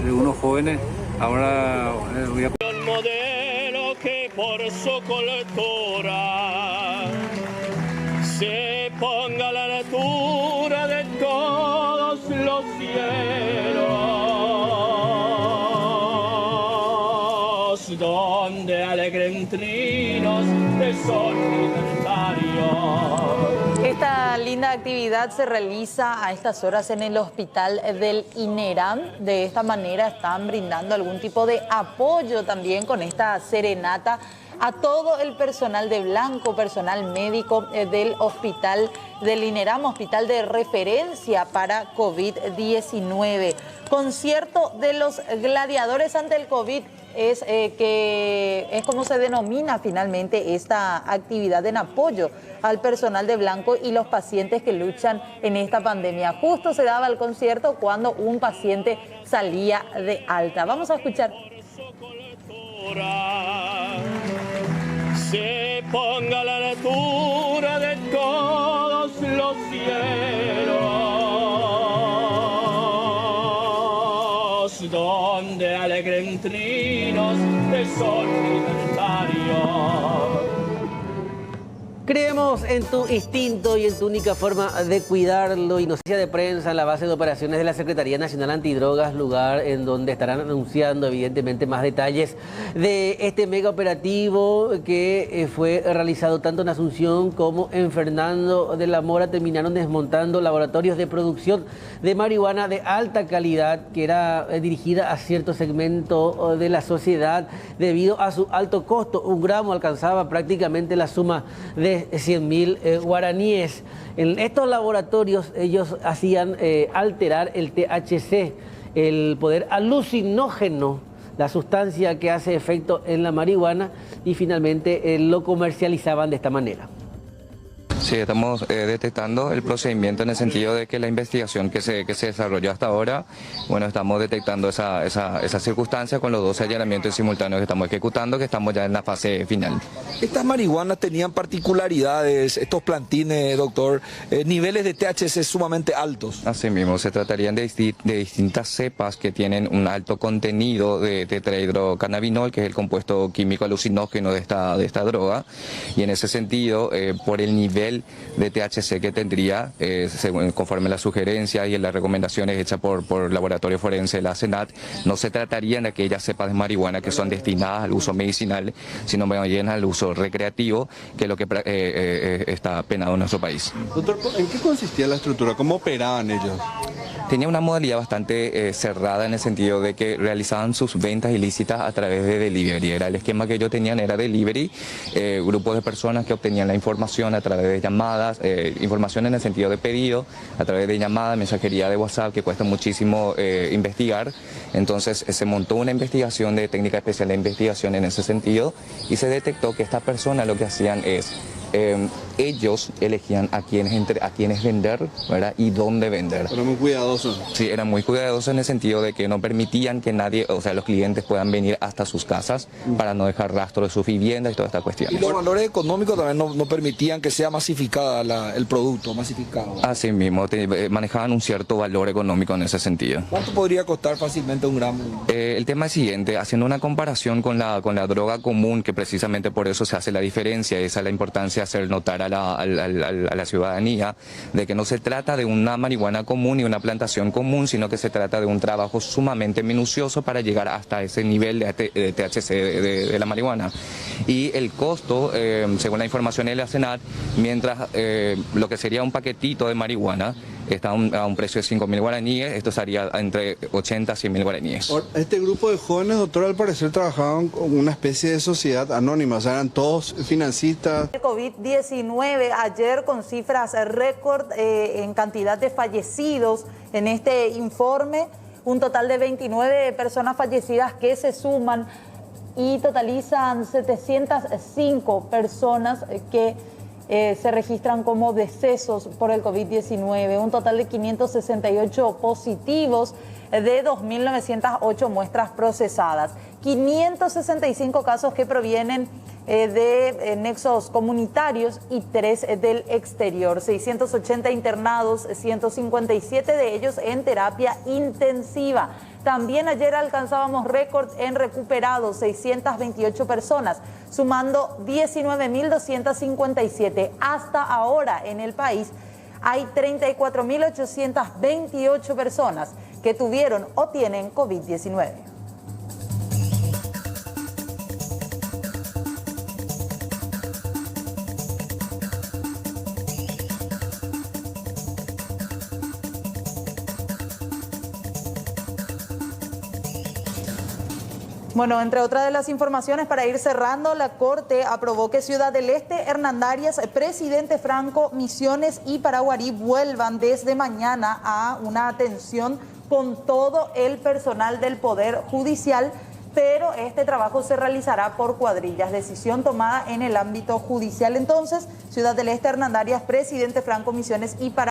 de unos jóvenes. Ahora voy a... Modelo que por su cultura se ponga a la altura de todos los cielos. donde alegren trinos de sol libertario. Esta linda actividad se realiza a estas horas en el hospital del INERAM. De esta manera están brindando algún tipo de apoyo también con esta serenata a todo el personal de blanco, personal médico del hospital del INERAM, hospital de referencia para COVID-19. Concierto de los gladiadores ante el COVID es como se denomina finalmente esta actividad en apoyo al personal de blanco y los pacientes que luchan en esta pandemia. Justo se daba el concierto cuando un paciente salía de alta. Vamos a escuchar. Se ponga la altura de todos los cielos, donde alegren trinos de sol libertario. Creemos en tu instinto y en tu única forma de cuidarlo. Inocencia de prensa en la base de operaciones de la Secretaría Nacional Antidrogas, lugar en donde estarán anunciando evidentemente más detalles de este mega operativo que fue realizado tanto en Asunción como en Fernando de la Mora. Terminaron desmontando laboratorios de producción de marihuana de alta calidad que era dirigida a cierto segmento de la sociedad debido a su alto costo. Un gramo alcanzaba prácticamente la suma de 100.000 guaraníes. En estos laboratorios ellos hacían alterar el THC, el poder alucinógeno, la sustancia que hace efecto en la marihuana, y finalmente lo comercializaban de esta manera. Sí, estamos detectando el procedimiento en el sentido de que la investigación que se desarrolló hasta ahora, bueno, estamos detectando esa circunstancia con los 12 allanamientos simultáneos que estamos ejecutando, que estamos ya en la fase final. Estas marihuanas tenían particularidades, estos plantines, doctor, niveles de THC sumamente altos. Así mismo, se tratarían de distintas cepas que tienen un alto contenido de tetrahidrocannabinol, que es el compuesto químico alucinógeno de esta droga, y en ese sentido, por el nivel de THC que tendría, conforme las sugerencias y las recomendaciones hechas por Laboratorio Forense de la SENAT, no se tratarían de aquellas cepas de marihuana que son destinadas al uso medicinal, sino más bien al uso recreativo, que es lo que está penado en nuestro país. Doctor, ¿en qué consistía la estructura? ¿Cómo operaban ellos? Tenía una modalidad bastante cerrada en el sentido de que realizaban sus ventas ilícitas a través de delivery. El esquema que ellos tenían era delivery, grupos de personas que obtenían la información a través de llamadas, información en el sentido de pedido, a través de llamadas, mensajería de WhatsApp, que cuesta muchísimo investigar. Entonces se montó una investigación de técnica especial de investigación en ese sentido y se detectó que estas personas lo que hacían es ellos elegían a quienes vender, ¿verdad? Y dónde vender. Pero muy cuidadosos. Sí, eran muy cuidadosos en el sentido de que no permitían que nadie, o sea, los clientes puedan venir hasta sus casas para no dejar rastro de sus viviendas y toda esta cuestión. Y los valores económicos también no permitían que sea masificada el producto, masificado. Así mismo, manejaban un cierto valor económico en ese sentido. ¿Cuánto podría costar fácilmente un gramo? El tema es siguiente, haciendo una comparación con la droga común, que precisamente por eso se hace la diferencia, esa es la importancia de hacer notar a la ciudadanía de que no se trata de una marihuana común y una plantación común, sino que se trata de un trabajo sumamente minucioso para llegar hasta ese nivel de THC de la marihuana. Y el costo, según la información de la SENAT, mientras lo que sería un paquetito de marihuana está a un precio de 5.000 guaraníes, esto estaría entre 80 a 100.000 guaraníes. Este grupo de jóvenes, doctor, al parecer trabajaban con una especie de sociedad anónima, o sea, eran todos financistas. El COVID-19 ayer con cifras récord en cantidad de fallecidos en este informe, un total de 29 personas fallecidas que se suman y totalizan 705 personas que se registran como decesos por el COVID-19, un total de 568 positivos de 2.908 muestras procesadas, 565 casos que provienen de nexos comunitarios y 3 del exterior, 680 internados, 157 de ellos en terapia intensiva. También ayer alcanzábamos récord en recuperados, 628 personas, sumando 19.257. Hasta ahora en el país hay 34.828 personas que tuvieron o tienen COVID-19. Bueno, entre otras de las informaciones, para ir cerrando, la Corte aprobó que Ciudad del Este, Hernandarias, Presidente Franco, Misiones y Paraguarí vuelvan desde mañana a una atención con todo el personal del Poder Judicial, pero este trabajo se realizará por cuadrillas. Decisión tomada en el ámbito judicial. Entonces, Ciudad del Este, Hernandarias, Presidente Franco, Misiones y Paraguarí.